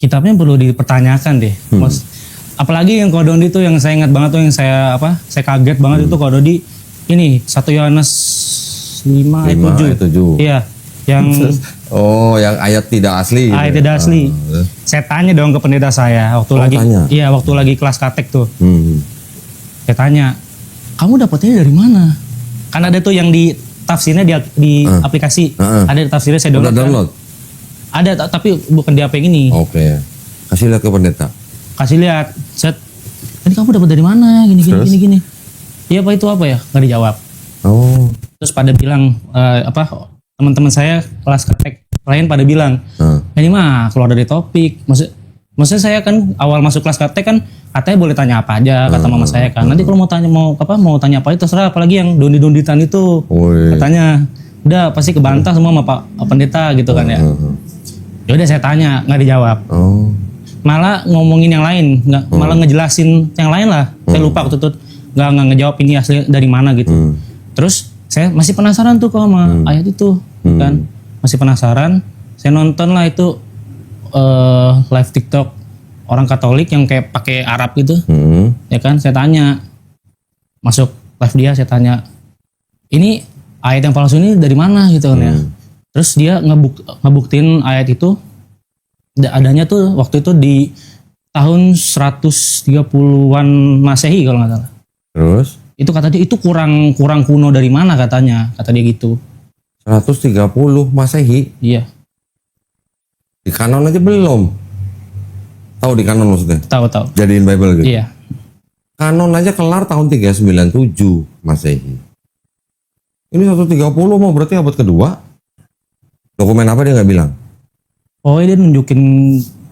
kitabnya perlu dipertanyakan deh, Mas. Apalagi yang Kododi itu yang saya ingat banget tuh yang saya kaget banget itu Kododi ini 1 Yohanes 5 ayat 7. Iya, yang yang ayat tidak asli. Ayat tidak asli. Saya tanya dong ke pendeta saya waktu waktu lagi kelas katek tuh. Saya tanya, "Kamu dapetnya dari mana?" Kan ada tuh yang di tafsirnya di aplikasi. Ada tafsirnya saya download. Ada tapi bukan di HP yang ini. Oke. Kasih lihat ke pendeta. Kasih lihat, set. Ini kamu dapat dari mana? Gini. Iya Pak, itu apa ya? Nggak dijawab. Oh. Terus pada bilang teman-teman saya kelas katek lain pada bilang, ini mah keluar dari topik. Maksudnya saya kan awal masuk kelas katek kan katanya boleh tanya apa aja kata mama saya kan. Nanti kalau mau tanya apa itu terserah, apalagi yang dondi-donditan itu. Katanya udah pasti kebantah semua sama Pak Pendeta gitu kan ya. Ya udah saya tanya, nggak dijawab. Malah ngomongin yang lain, malah ngejelasin yang lain lah. Saya lupa waktu itu nggak ngejawab ini asli dari mana gitu. Terus saya masih penasaran tuh sama ayat itu kan, masih penasaran. Saya nonton lah itu live TikTok orang Katolik yang kayak pakai Arab gitu, ya kan. Saya tanya, masuk live dia, saya tanya, ini ayat yang palsu ini dari mana gitu kan ya. Terus dia ngebuktiin ayat itu adanya tuh waktu itu di tahun 130-an Masehi kalau nggak salah. Terus? Itu kata dia itu kurang kuno dari mana katanya, kata dia gitu. 130 Masehi? Iya. Di kanon aja belum. Tahu di kanon maksudnya? Tahu. Jadiin Bible gitu? Iya. Kanon aja kelar tahun 397 Masehi. Ini 130 mau berarti abad kedua? Dokumen apa dia nggak bilang? Oh, dia nunjukin,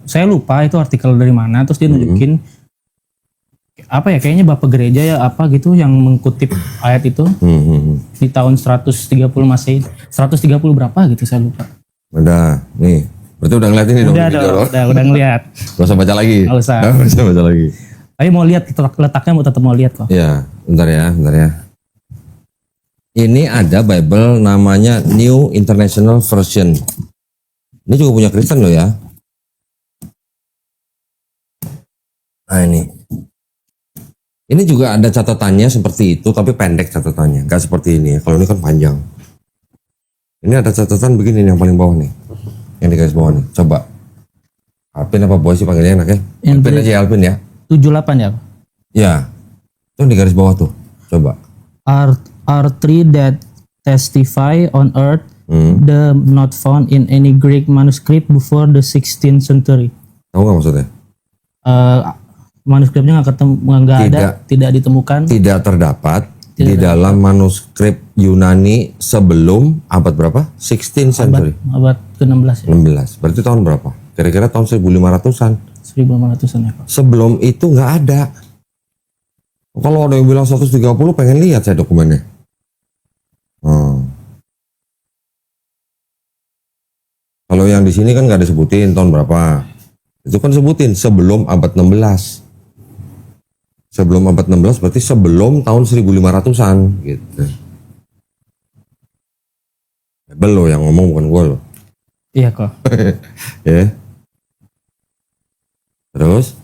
saya lupa itu artikel dari mana, terus dia nunjukin apa ya, kayaknya Bapak Gereja ya apa gitu yang mengkutip ayat itu di tahun 130 Masehi. 130 berapa gitu saya lupa. Udah, nih. Berarti udah ngeliat ini dong. Udah ngeliat. Gak usah baca lagi. Gak usah baca lagi. Tapi mau lihat letaknya, tetap mau lihat kok. Iya, bentar ya. Ini ada Bible namanya New International Version. Ini juga punya Kristen loh ya. Nah ini. Ini juga ada catatannya seperti itu, tapi pendek catatannya. Gak seperti ini ya. Kalau ini kan panjang. Ini ada catatan begini nih, yang paling bawah nih. Yang di garis bawah nih. Coba. Alvin apa Boy sih panggilnya enak ya? Alvin aja ya, Alvin ya. 78 ya? Ya. Itu di garis bawah tuh. Coba. Are three that testify on earth, the not found in any Greek manuscript before the 16th century. Tahu nggak maksudnya? Manuskripnya tidak ditemukan. Tidak terdapat di dalam manuskrip Yunani sebelum abad berapa? 16th century. Abad ke-16 ya. 16. Berarti tahun berapa? Kira-kira tahun 1500-an. 1500-an ya Pak. Sebelum itu nggak ada. Kalau ada yang bilang 130, pengen lihat saya dokumennya. Kalau yang di sini kan nggak disebutin tahun berapa. Itu kan sebutin sebelum abad 16. Sebelum abad 16 berarti sebelum tahun 1500-an gitu. Bible lo yang ngomong, bukan gue lo. Iya kok. Ya. Terus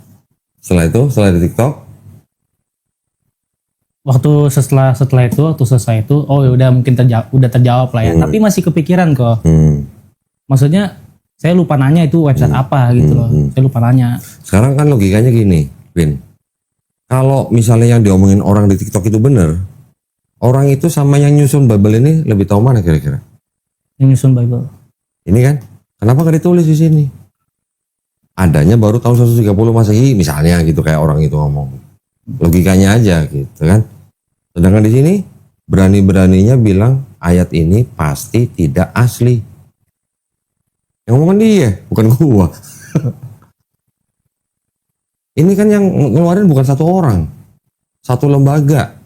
setelah di TikTok, setelah itu waktu selesai itu, oh ya udah mungkin udah terjawab lah ya. Tapi masih kepikiran kok. Maksudnya saya lupa nanya itu website apa gitu loh. Saya lupa nanya. Sekarang kan logikanya gini, Vin. Kalau misalnya yang diomongin orang di TikTok itu benar, orang itu sama yang nyusun Bible ini lebih tahu mana kira-kira? Yang nyusun Bible. Ini kan, kenapa nggak ditulis di sini? Adanya baru tahun 130 Masehi misalnya gitu, kayak orang itu ngomong. Logikanya aja gitu kan. Sedangkan di sini berani-beraninya bilang ayat ini pasti tidak asli. Yang ngomong dia, bukan gua. Ini kan yang ngeluarin bukan satu orang, satu lembaga.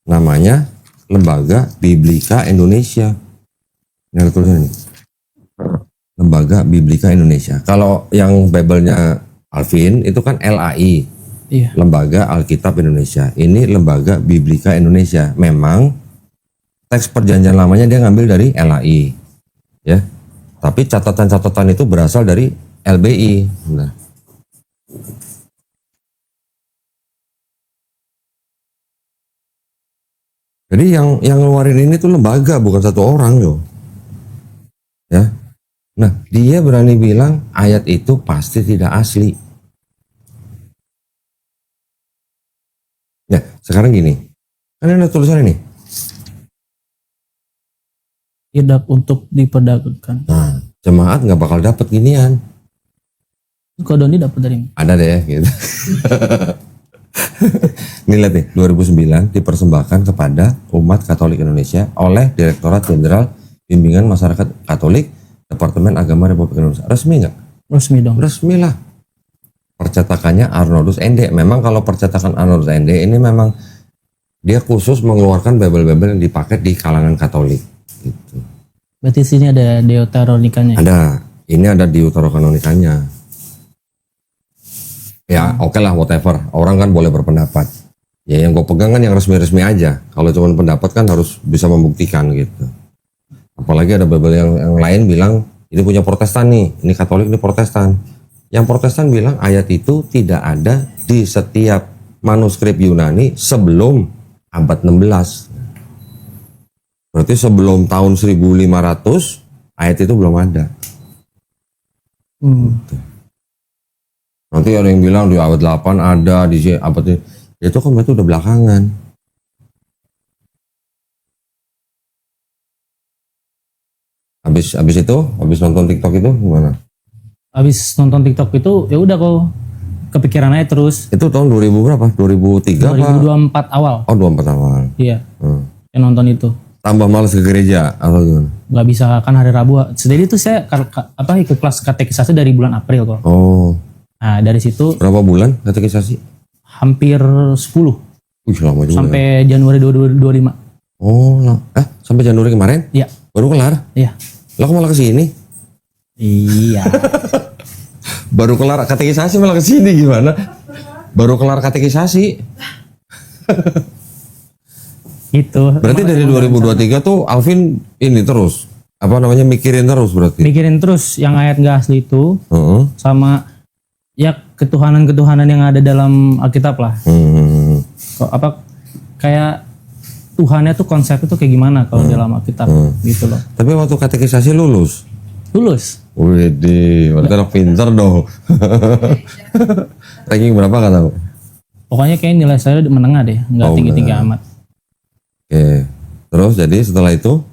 Namanya Lembaga Biblika Indonesia. Ini ada tulisan ini. Lembaga Biblika Indonesia. Kalau yang Bible-nya Alvin itu kan LAI. Iya. Lembaga Alkitab Indonesia. Ini Lembaga Biblika Indonesia. Memang teks perjanjian lamanya dia ngambil dari LAI. Ya. Tapi catatan-catatan itu berasal dari LBI. Bentar. Jadi yang ngeluarin ini tuh lembaga, bukan satu orang loh. Ya. Nah, dia berani bilang ayat itu pasti tidak asli. Nah, sekarang gini. Kan ada tulisan ini. Tidak untuk diperdagangkan. Nah, jemaat nggak bakal dapat ginian. Kok Doni dapat dari mana? Ada deh gitu. Ini lihat nih, 2009 dipersembahkan kepada umat Katolik Indonesia oleh Direktorat Jenderal Bimbingan Masyarakat Katolik Departemen Agama Republik Indonesia. Resmi nggak? Resmi dong. Resmi lah. Percetakannya Arnoldus ND. Memang kalau percetakan Arnoldus ND ini memang dia khusus mengeluarkan Bible-Bible yang dipakai di kalangan Katolik. Gitu. Berarti sini ada Deuteronikanya. Ada. Ini ada Deuterokanonikanya. Ya oke lah whatever. Orang kan boleh berpendapat. Ya yang gue pegang kan yang resmi-resmi aja. Kalau cuma pendapat kan harus bisa membuktikan gitu. Apalagi ada Bible yang lain bilang ini punya Protestan nih. Ini Katolik, ini Protestan. Yang Protestan bilang ayat itu tidak ada di setiap manuskrip Yunani sebelum abad 16. Berarti sebelum tahun 1500 ayat itu belum ada. Gitu. Nanti ada yang bilang di abad 8 ada, di abad itu kan berarti udah belakangan. Habis itu, habis nonton TikTok itu gimana? Habis nonton TikTok itu ya udah kok kepikiran aja terus. Itu tahun 2000 berapa? 2003 apa? 2024 awal. Oh 24 awal. Iya. Hmm. Yang nonton itu. Tambah malas ke gereja atau gimana? Nggak bisa kan hari Rabu. Jadi itu saya ikut kelas katekisasi dari bulan April kok. Oh. Nah dari situ Berapa bulan katekisasi? hampir 10 Lama juga. sampai Januari 2025. Oh, sampai Januari kemarin? Iya. Baru kelar? Iya. Lah kok malah kesini? Iya. Baru kelar katekisasi malah kesini gimana? Baru kelar katekisasi. Gitu. Berarti dari 2023 tuh Alvin ini terus apa namanya mikirin terus berarti? Mikirin terus yang ayat nggak asli itu sama ya ketuhanan-ketuhanan yang ada dalam Alkitab lah. Apa kayak Tuhannya tuh konsepnya tuh kayak gimana kalau dalam Alkitab gitu loh. Tapi waktu katekisasi lulus. Widih, berarti anak pinter dong. Ranking berapa gak tahu? Pokoknya kayak nilai saya menengah deh, nggak tinggi-tinggi amat. Oke, terus jadi setelah itu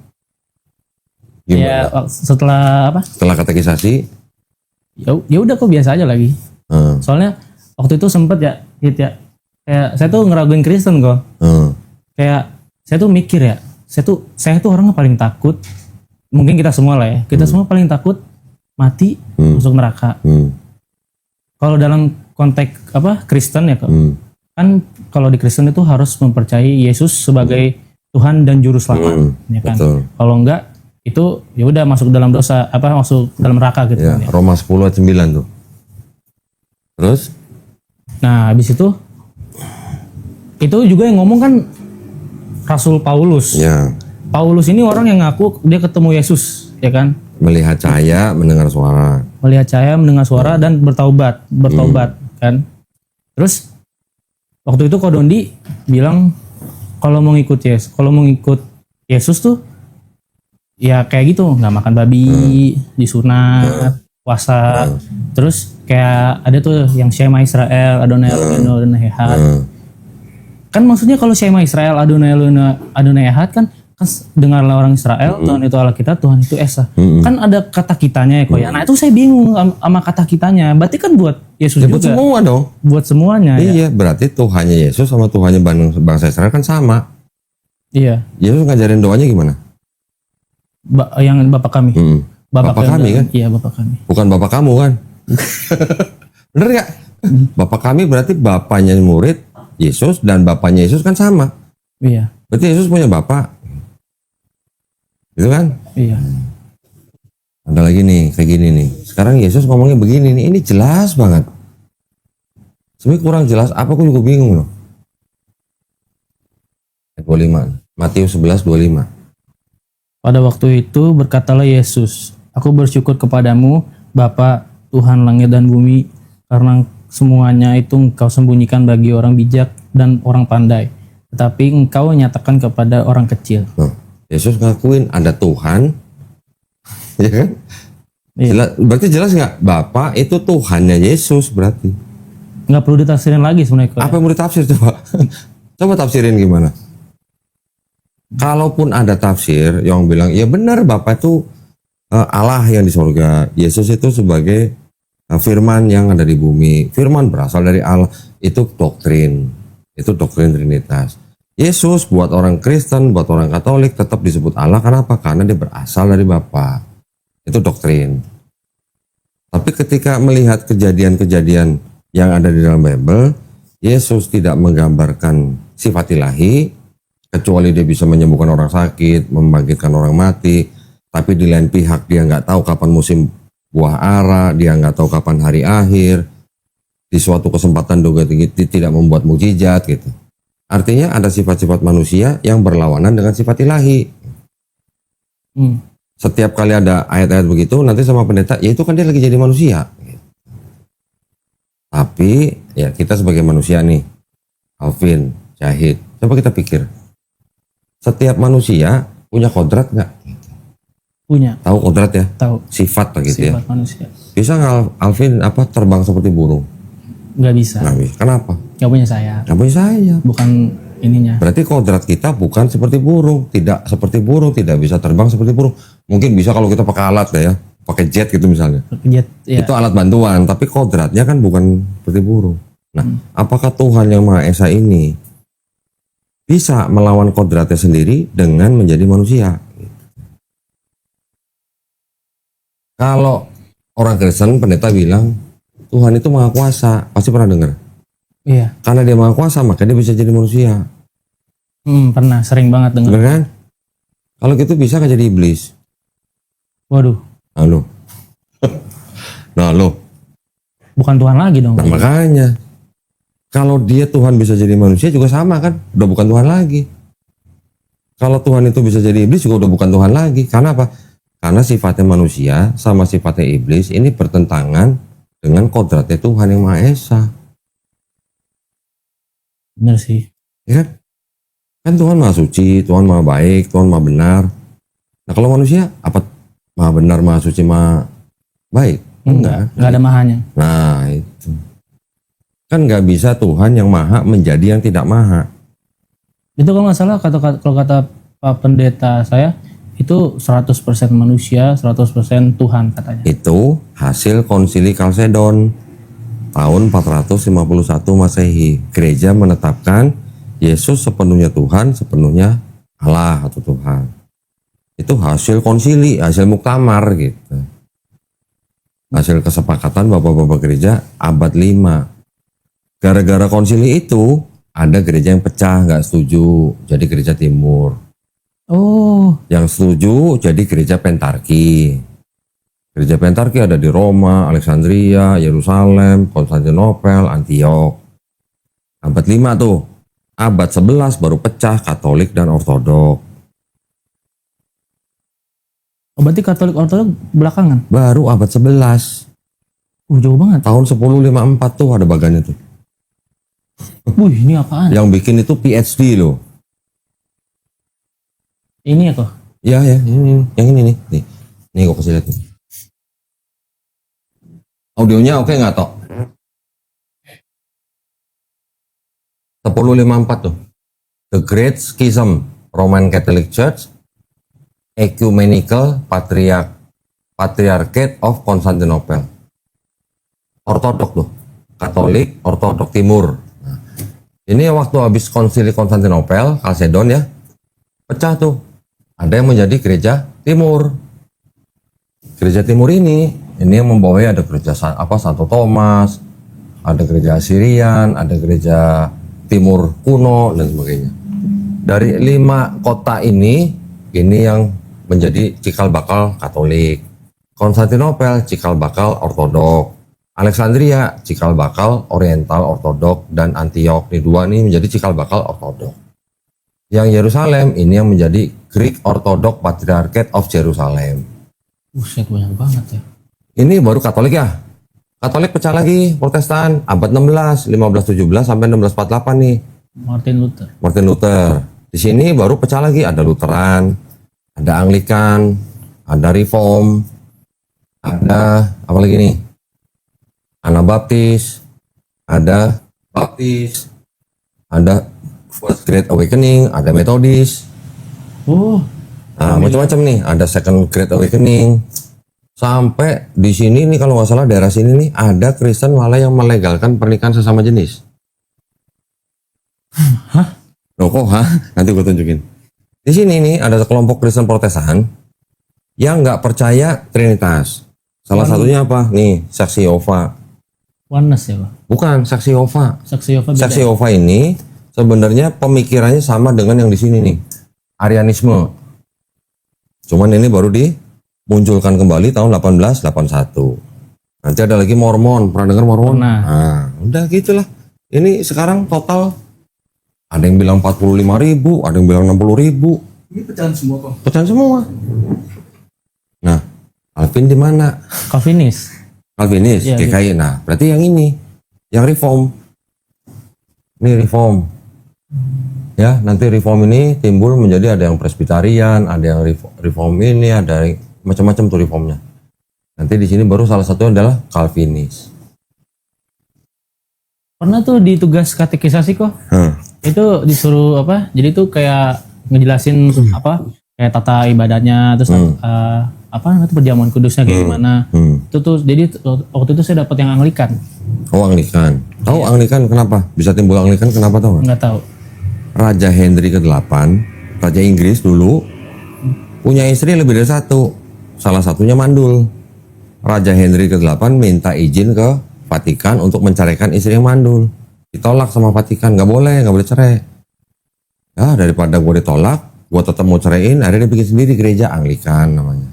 gimana? Ya setelah apa? Setelah katekisasi? Ya udah kok biasa aja lagi. Soalnya waktu itu sempet ya, kayak saya tuh ngeraguin Kristen kok. Kayak saya tuh mikir ya, saya tuh orangnya paling takut. Mungkin kita semua lah ya, kita semua paling takut mati masuk neraka. Kalau dalam konteks apa Kristen ya kok, kan kalau di Kristen itu harus mempercayai Yesus sebagai Tuhan dan Juru Selamat, ya kan. Kalau enggak itu ya udah masuk dalam dosa masuk dalam neraka gitu. Ya, ya. Roma 10 ayat 9 tuh. Terus? Nah habis itu juga yang ngomong kan Rasul Paulus. Ya. Paulus ini orang yang ngaku dia ketemu Yesus, ya kan? Melihat cahaya, mendengar suara. Melihat cahaya, mendengar suara dan bertaubat, kan? Terus waktu itu Kodondi bilang kalau mau ngikut Yesus tuh ya kayak gitu, nggak makan babi, disunat, puasa. Terus kayak ada tuh yang Shema Israel, Adonai Eloheinu, Adonai Echad. Kan maksudnya kalau Shema Israel, Adonai Eloheinu, Adonai Echad kan dengarlah orang Israel, Tuhan itu Allah kita, Tuhan itu Esa. Kan ada kata kitanya ya kok ya. Nah itu saya bingung sama kata kitanya. Berarti kan buat Yesus juga. Buat semua dong. Buat semuanya. Iya, berarti Tuhannya Yesus sama Tuhannya bangsa Israel kan sama. Iya. Yesus ngajarin doanya gimana? Yang Bapak kami. Bapak kami kan? Iya, Bapak kami. Bukan Bapak kamu kan? Bener gak? Bapak kami berarti bapaknya murid Yesus dan bapaknya Yesus kan sama. Iya. Berarti Yesus punya bapak. Gitu kan? Iya. Ada lagi nih, kayak gini nih. Sekarang Yesus ngomongnya begini nih, ini jelas banget. Sebenarnya kurang jelas, apa aku juga bingung loh. Ayat 25, Matius 11:25. Pada waktu itu berkatalah Yesus, aku bersyukur kepadamu, Bapa, Tuhan langit dan bumi, karena semuanya itu Engkau sembunyikan bagi orang bijak dan orang pandai, tetapi Engkau nyatakan kepada orang kecil. Nah, Yesus ngakuin ada Tuhan, ya kan? Iya. Berarti jelas nggak? Bapa itu Tuhannya Yesus berarti. Nggak perlu ditafsirin lagi sebenarnya. Apa yang mau ditafsir coba? Coba tafsirin gimana? Kalaupun ada tafsir yang bilang, ya benar Bapa itu Allah yang di surga, Yesus itu sebagai firman yang ada di bumi. Firman berasal dari Allah, itu doktrin Trinitas. Yesus buat orang Kristen, buat orang Katolik tetap disebut Allah. Kenapa? Karena dia berasal dari Bapa. Itu doktrin. Tapi ketika melihat kejadian-kejadian yang ada di dalam Bible, Yesus tidak menggambarkan sifat ilahi, kecuali dia bisa menyembuhkan orang sakit, membangkitkan orang mati. Tapi di lain pihak dia nggak tahu kapan musim buah ara, dia nggak tahu kapan hari akhir. Di suatu kesempatan juga tidak membuat mukjizat gitu. Artinya ada sifat-sifat manusia yang berlawanan dengan sifat ilahi. Setiap kali ada ayat-ayat begitu, nanti sama pendeta, ya itu kan dia lagi jadi manusia. Tapi ya kita sebagai manusia nih, Alvin, Syahid, coba kita pikir. Setiap manusia punya kodrat nggak? Punya. Tahu kodrat ya? Tahu. Sifat lah gitu Sifat ya. manusia. Bisa nggak Alvin terbang seperti burung? Nggak bisa. Nggak bisa. Kenapa? Nggak punya sayap. Nggak punya sayap. Bukan ininya. Berarti kodrat kita bukan seperti burung, tidak seperti burung, tidak bisa terbang seperti burung. Mungkin bisa kalau kita pakai alat ya, pakai jet gitu misalnya. Jet, ya. Itu alat bantuan, tapi kodratnya kan bukan seperti burung. Nah, apakah Tuhan yang Maha Esa ini bisa melawan kodratnya sendiri dengan menjadi manusia? Kalau orang Kristen, pendeta bilang Tuhan itu Maha Kuasa, pasti pernah dengar. Iya. Karena dia Maha Kuasa, maka dia bisa jadi manusia. Pernah, sering banget dengar. Benar kan? Kalau gitu bisa nggak jadi iblis? Waduh, Halo. Nah lo, bukan Tuhan lagi dong. nah makanya kalau dia Tuhan bisa jadi manusia juga sama kan, udah bukan Tuhan lagi. Kalau Tuhan itu bisa jadi iblis juga udah bukan Tuhan lagi. Karena apa? Karena sifatnya manusia sama sifatnya iblis ini bertentangan dengan kodratnya Tuhan yang Maha Esa. Bener sih. Ya kan? Kan Tuhan Maha Suci, Tuhan Maha Baik, Tuhan Maha Benar. Nah kalau manusia apa Maha Benar, Maha Suci, Maha Baik? Enggak ada mahanya. Nah itu. Kan nggak bisa Tuhan yang maha menjadi yang tidak maha. Itu kalau nggak salah kalau kata Pak Pendeta saya itu 100% manusia, 100% Tuhan katanya. Itu hasil konsili Kalsedon tahun 451 Masehi. Gereja menetapkan Yesus sepenuhnya Tuhan, sepenuhnya Allah atau Tuhan. Itu hasil konsili, hasil muktamar gitu. Hasil kesepakatan bapak-bapak gereja abad 5. Gara-gara konsili itu ada gereja yang pecah, nggak setuju, jadi gereja timur. Oh, Yang setuju jadi gereja Pentarki. Gereja Pentarki ada di Roma, Alexandria, Yerusalem, Konstantinopel, Antiok. Abad 5 tuh. Abad 11 baru pecah Katolik dan Ortodok. berarti Katolik Ortodok belakangan. Baru abad 11. Jauh banget. Tahun 1054 tuh ada bagannya tuh. Wih, ini apaan? Yang bikin itu PhD loh. Ini ya kok. Ya, ini, yang ini nih. Nih gue kasih lihat nih. Audionya oke nggak Tok? 1054 tuh. The Great Schism, Roman Catholic Church, Ecumenical Patriarchate of Constantinople. Ortodok tuh. Katolik, Ortodok Timur. Nah, ini waktu habis konsili Konstantinopel, Kalsedon ya, pecah tuh. Ada yang menjadi gereja Timur. Gereja Timur ini yang membawai ada gereja Santo Thomas, ada gereja Assyrian, ada gereja Timur kuno dan sebagainya. Dari 5 kota ini yang menjadi cikal bakal Katolik. Konstantinopel cikal bakal Ortodok. Alexandria cikal bakal Oriental Ortodok, dan Antiok nih 2 nih menjadi cikal bakal Ortodok. Yang Yerusalem ini yang menjadi Greek Orthodox Patriarchate of Jerusalem. Buset, banyak banget ya. Ini baru Katolik ya. Katolik pecah lagi, Protestan abad 16, 1517 sampai 1648 nih. Martin Luther. Di sini baru pecah lagi, ada Lutheran, ada Anglikan, ada Reform, ada apa lagi nih? Anabaptis, ada Baptis, ada First Great Awakening, ada Methodist. Nah, macam-macam nih, ada Second Great Awakening. Sampai di sini nih kalau nggak salah daerah sini nih ada Kristen malah yang melegalkan pernikahan sesama jenis. Hah? Loh kok Nanti gue tunjukin. Di sini nih ada kelompok Kristen Protestan yang nggak percaya Trinitas. Salah satunya apa? Nih, Saksi Yehova. Oneness ya, Pak? Bukan, Saksi Yehova. Saksi Yehova beda. Saksi Yehova ini sebenarnya pemikirannya sama dengan yang di sini nih. Arianisme. Cuman ini baru dimunculkan kembali tahun 1881. Nanti ada lagi Mormon. Pernah dengar Mormon? Pernah. Nah, udah gitulah. Ini sekarang total ada yang bilang 45.000, ada yang bilang 60.000. Ini pecahan semua kok. Pecahan semua. Nah, Alvin di mana? Calvinis. Calvinis, Iya, GKI. Nah, berarti yang ini, yang Reform. Ini Reform. Ya, nanti Reform ini timbul menjadi ada yang Presbyterian, ada yang Reform ini, ada yang macam-macam tuh Reformnya. Nanti di sini baru salah satunya adalah Calvinis. Pernah tuh di tugas katekisasi kok. Itu disuruh apa? Jadi tuh kayak ngejelasin apa? Kayak tata ibadahnya, terus apa namanya perjamuan kudusnya kayak gimana. Itu tuh jadi waktu itu saya dapat yang Anglikan. Oh, Anglikan. Tahu Anglikan kenapa? Bisa timbul Anglikan kenapa tahu nggak? Nggak tahu. Raja Henry ke-8, Raja Inggris dulu punya istri lebih dari satu. Salah satunya mandul. Raja Henry ke-8 minta izin ke Vatikan untuk menceraikan istri yang mandul. Ditolak sama Vatikan, nggak boleh cerai. Ya, daripada gue ditolak, gue tetap mau ceraiin, akhirnya dia bikin sendiri gereja Anglikan namanya.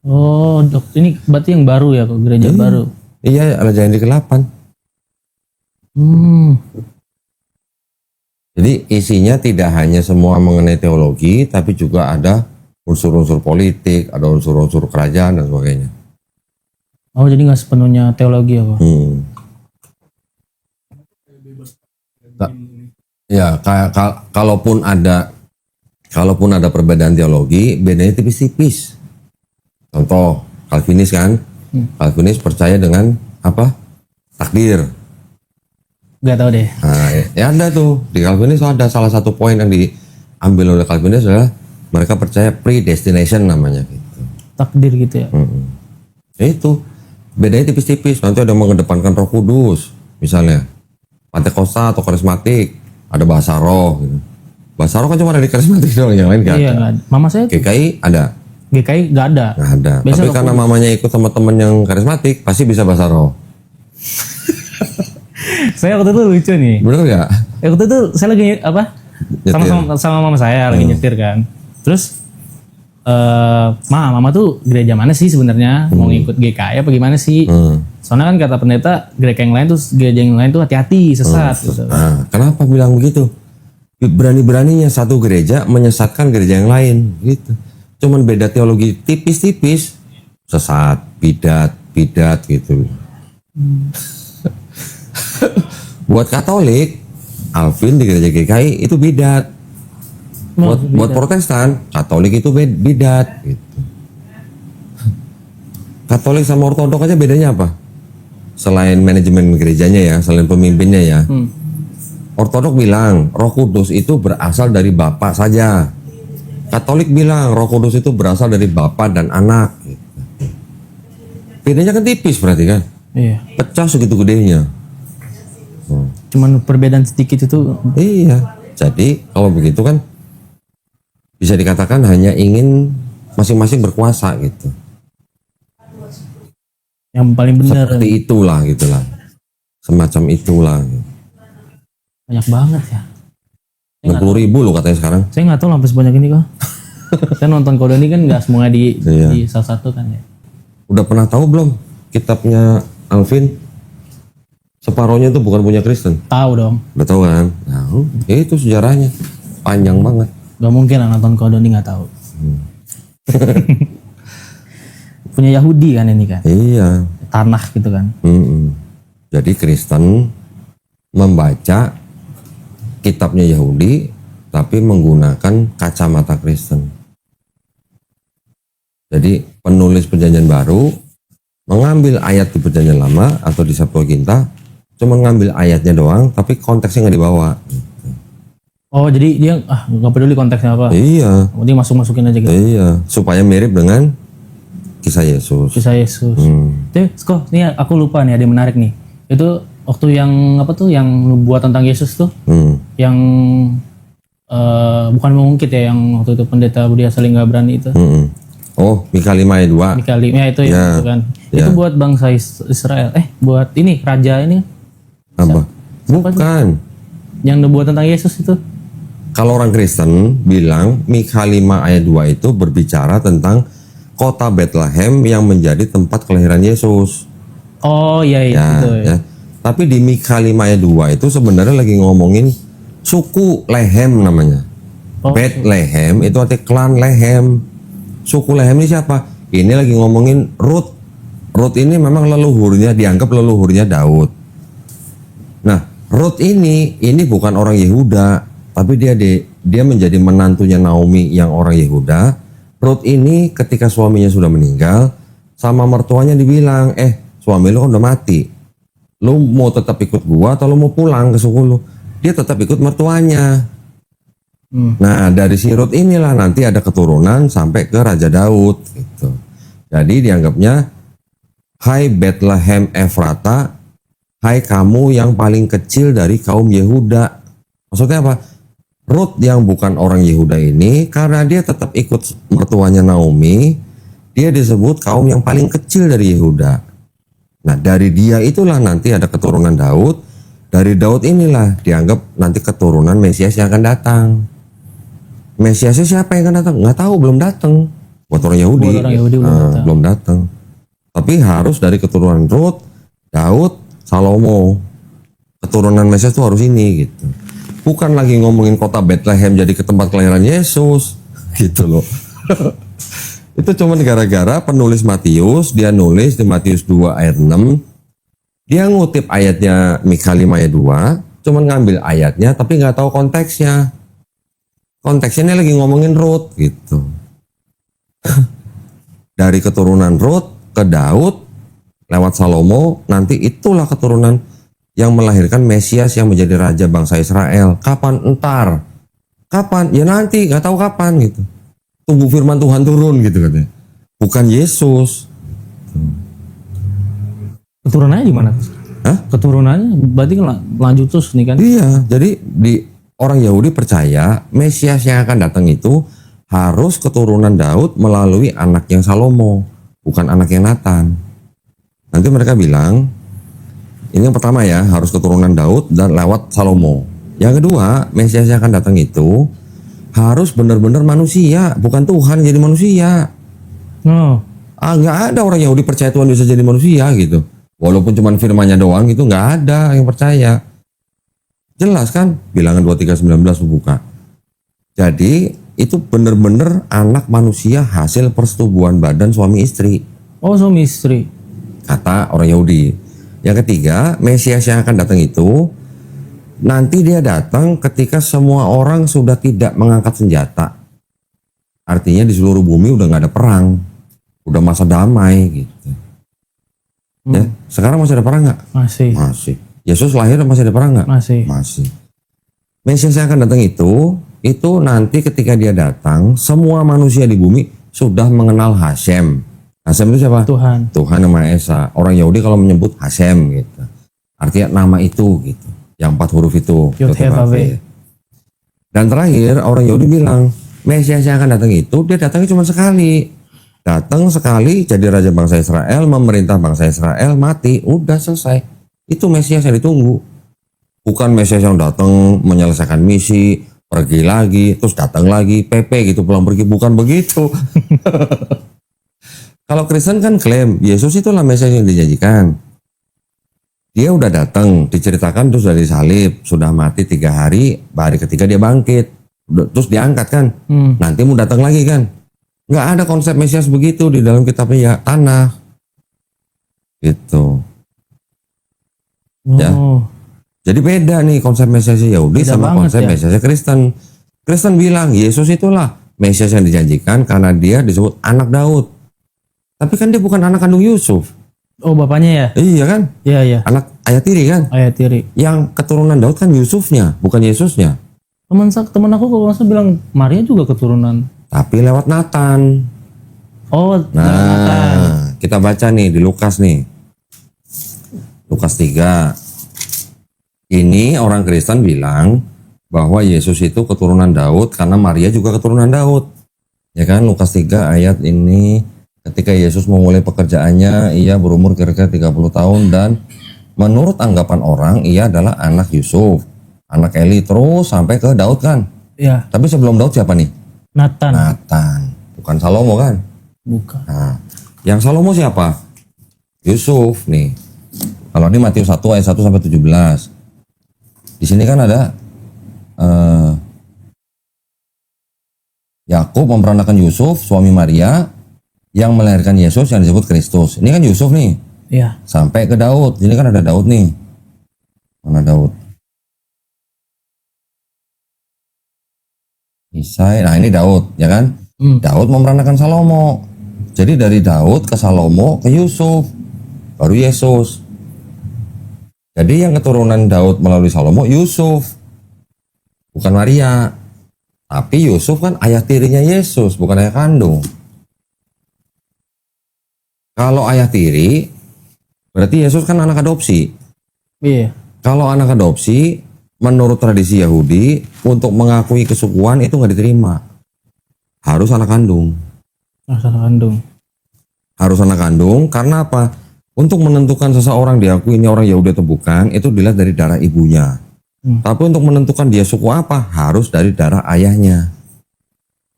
Oh, ini berarti yang baru ya, kok gereja baru. Iya, Raja Henry ke-8. Jadi isinya tidak hanya semua mengenai teologi, tapi juga ada unsur-unsur politik, ada unsur-unsur kerajaan dan sebagainya. Oh, jadi nggak sepenuhnya teologi ya, Pak? Ya, kalaupun ada perbedaan teologi, bedanya tipis-tipis. Contoh, Calvinis kan? Calvinis percaya dengan apa? Takdir. Gak tahu deh. Nah, ya ada tuh di Calvinis ada salah satu poin yang diambil oleh Calvinis adalah mereka percaya predestination namanya gitu. Takdir gitu ya. Ya itu bedanya tipis-tipis. Nanti ada yang mengedepankan Roh Kudus, misalnya Pantekosta atau karismatik, ada bahasa roh. Gitu. Bahasa roh kan cuma ada di karismatik doang, yang lain nggak Iya, ada. nggak ada. Mama saya GKI ada. GKI nggak ada. Nggak ada. Biasa Tapi Roh karena Kudus. mamanya ikut sama temen yang karismatik, pasti bisa bahasa roh. Saya waktu itu lucu nih. Bener nggak? Waktu itu saya lagi apa? Nyetir. Sama mama saya lagi nyetir kan. Terus mama tuh gereja mana sih sebenarnya? Mau ngikut GKI apa gimana sih? Soalnya kan kata pendeta gereja yang lain tuh hati-hati sesat gitu. Nah, kenapa bilang begitu? Berani-beraninya satu gereja menyesatkan gereja yang lain gitu. Cuman beda teologi tipis-tipis, sesat, bidat gitu. Buat Katolik, Alvin di gereja GKI itu bidat. Buat Protestan, Katolik itu bidat gitu. Katolik sama Ortodok aja bedanya apa? Selain manajemen gerejanya ya, selain pemimpinnya ya. Ortodok bilang Roh Kudus itu berasal dari Bapa saja. Katolik bilang Roh Kudus itu berasal dari Bapa dan Anak. Gitu. Bedanya kan tipis berarti kan? Iya. Pecah segitu gedenya. Cuman perbedaan sedikit itu. Iya. Jadi kalau begitu kan bisa dikatakan hanya ingin masing-masing berkuasa gitu. Yang paling benar. Seperti itulah gitulah. Semacam itulah. Banyak banget ya. 60.000 loh katanya sekarang. Saya nggak tahu sampai sebanyak ini kok. Saya nonton Kode ini kan nggak semuanya di salah satu kan ya. Udah pernah tahu belum kitabnya Alvin? Separohnya itu bukan punya Kristen. Tahu dong. Udah tahu kan? Nah, itu sejarahnya panjang banget. Gak mungkin lah nonton Kode ini nggak tahu. Punya Yahudi kan ini kan. Iya. tanah gitu kan. Jadi Kristen membaca kitabnya Yahudi tapi menggunakan kacamata Kristen. Jadi penulis Perjanjian Baru mengambil ayat di Perjanjian Lama atau di Septuaginta, cuma ngambil ayatnya doang, tapi konteksnya nggak dibawa. Oh, jadi dia nggak peduli konteksnya apa. Iya. Dia masukin aja gitu. Iya, supaya mirip dengan kisah Yesus. Kisah Yesus. Terus kok nih aku lupa nih, ada yang menarik nih. Itu waktu yang apa tuh yang buat tentang Yesus tuh, yang bukan mengungkit ya, yang waktu itu pendeta Budi Asali nggak berani itu. Oh, Mika 5 ayat 2. Mika 5 ya itu ya, itu kan. Itu buat bangsa Israel. Buat ini raja ini. Apa? Bukan. Yang buat tentang Yesus itu. Kalau orang Kristen bilang Mika 5 ayat 2 itu berbicara tentang kota Bethlehem yang menjadi tempat kelahiran Yesus. Oh iya itu ya. Tapi di Mika 5 ayat 2 itu sebenarnya lagi ngomongin suku Lehem namanya. Bethlehem itu artinya klan Lehem. Suku Lehem ini siapa? Ini lagi ngomongin Rut. Rut ini memang leluhurnya, dianggap leluhurnya Daud. Nah, Rut ini bukan orang Yehuda, tapi dia menjadi menantunya Naomi yang orang Yehuda. Rut ini ketika suaminya sudah meninggal, sama mertuanya dibilang, suami lu kan udah mati. Lu mau tetap ikut gua atau lu mau pulang ke suku lu? Dia tetap ikut mertuanya. Nah, dari si Rut inilah nanti ada keturunan sampai ke Raja Daud gitu. Jadi dianggapnya, hai Bethlehem Efrata, hai kamu yang paling kecil dari kaum Yehuda. Maksudnya apa? Rut yang bukan orang Yehuda ini, karena dia tetap ikut mertuanya Naomi, dia disebut kaum yang paling kecil dari Yehuda. Nah, dari dia itulah nanti ada keturunan Daud. Dari Daud inilah dianggap nanti keturunan Mesias yang akan datang. Mesiasnya siapa yang akan datang? Nggak tahu, belum datang. Buat orang Yahudi, belum datang. Tapi harus dari keturunan Rut, Daud, Salomo. Keturunan Mesias itu harus ini gitu. Bukan lagi ngomongin kota Bethlehem jadi ke tempat kelahiran Yesus gitu loh. Itu cuma gara-gara penulis Matius, dia nulis di Matius 2 ayat 6, dia ngutip ayatnya Mika 5 ayat 2, cuma ngambil ayatnya tapi nggak tahu konteksnya. Konteksnya ini lagi ngomongin Rut gitu. Dari keturunan Rut ke Daud lewat Salomo, nanti itulah keturunan yang melahirkan Mesias yang menjadi raja bangsa Israel. Kapan? Entar. Kapan? Ya nanti, nggak tahu kapan gitu. Tunggu firman Tuhan turun gitu katanya. Bukan Yesus. Keturunannya gimana? Hah? Keturunannya berarti lanjut terus nih kan? Iya, jadi di orang Yahudi percaya Mesias yang akan datang itu harus keturunan Daud melalui anak yang Salomo, bukan anak yang Nathan. Nanti mereka bilang, ini yang pertama ya, harus keturunan Daud dan lewat Salomo. Yang kedua, Mesias yang akan datang itu harus benar-benar manusia, bukan Tuhan jadi manusia. Nggak ada orang Yahudi percaya Tuhan bisa jadi manusia gitu. Walaupun cuma firmannya doang itu nggak ada yang percaya. Jelas kan? Bilangan 23:19 buka. Jadi itu benar-benar anak manusia hasil persetubuhan badan suami istri. Oh, suami istri. Kata orang Yahudi. Yang ketiga, Mesias yang akan datang itu nanti dia datang ketika semua orang sudah tidak mengangkat senjata. Artinya di seluruh bumi udah nggak ada perang, udah masa damai gitu. Ya, sekarang masih ada perang nggak? Masih. Yesus lahir masih ada perang nggak? Masih. Mesias yang akan datang itu nanti ketika dia datang, semua manusia di bumi sudah mengenal Hashem. Hashem itu siapa? Tuhan yang Maha Esa. Orang Yahudi kalau menyebut Hashem gitu, artinya nama itu gitu, yang 4 huruf itu. Dan terakhir orang Yahudi bilang Mesias yang akan datang itu dia datangnya cuma sekali. Datang sekali jadi raja bangsa Israel, memerintah bangsa Israel, mati, udah selesai. Itu Mesias yang ditunggu. Bukan Mesias yang datang menyelesaikan misi, pergi lagi, terus datang lagi, PP gitu, pulang pergi. Bukan begitu. Kalau Kristen kan klaim, Yesus itulah Mesias yang dijanjikan. Dia udah datang, diceritakan terus dari salib, sudah mati 3 hari, hari ketiga dia bangkit. Terus diangkat kan, nanti mau datang lagi kan. Nggak ada konsep Mesias begitu di dalam kitabnya ya, tanah. Gitu. Oh. Ya. Jadi beda nih konsep Mesias Yahudi Beda sama banget konsep ya. Mesias Kristen. Kristen bilang Yesus itulah Mesias yang dijanjikan karena dia disebut anak Daud. Tapi kan dia bukan anak kandung Yusuf. Oh, bapaknya ya? Iya kan? Iya, iya. Anak ayah tiri kan? Ayah tiri. Yang keturunan Daud kan Yusufnya, bukan Yesusnya. Teman aku kalau nggak salah bilang Maria juga keturunan. Tapi lewat Nathan. Oh, Nathan. Nah, kita baca nih di Lukas nih. Lukas 3. Ini orang Kristen bilang bahwa Yesus itu keturunan Daud karena Maria juga keturunan Daud. Ya kan, Lukas 3 ayat ini, ketika Yesus memulai pekerjaannya, ia berumur kira-kira 30 tahun dan menurut anggapan orang ia adalah anak Yusuf, anak Eli, terus sampai ke Daud kan. Iya, Tapi sebelum Daud siapa nih? Nathan. Nathan, bukan Salomo kan? Bukan. Nah, yang Salomo siapa? Yusuf nih. Kalau ini Matius 1 ayat 1 sampai 17. Di sini kan ada Yakub memperanakan Yusuf, suami Maria, yang melahirkan Yesus yang disebut Kristus. Ini kan Yusuf nih. Iya. Sampai ke Daud. Ini kan ada Daud nih. Mana Daud? Isai. Nah, ini Daud, ya kan? Daud memperanakan Salomo. Jadi dari Daud ke Salomo ke Yusuf, baru Yesus. Jadi yang keturunan Daud melalui Salomo Yusuf, bukan Maria. Tapi Yusuf kan ayah tirinya Yesus, bukan ayah kandung. Kalau ayah tiri, berarti Yesus kan anak adopsi. Iya. Kalau anak adopsi, menurut tradisi Yahudi, untuk mengakui kesukuan itu nggak diterima. Harus anak kandung. Asal kandung. Harus anak kandung, karena apa? Untuk menentukan seseorang diakui ini orang Yahudi atau bukan, itu dilihat dari darah ibunya. Tapi untuk menentukan dia suku apa, harus dari darah ayahnya.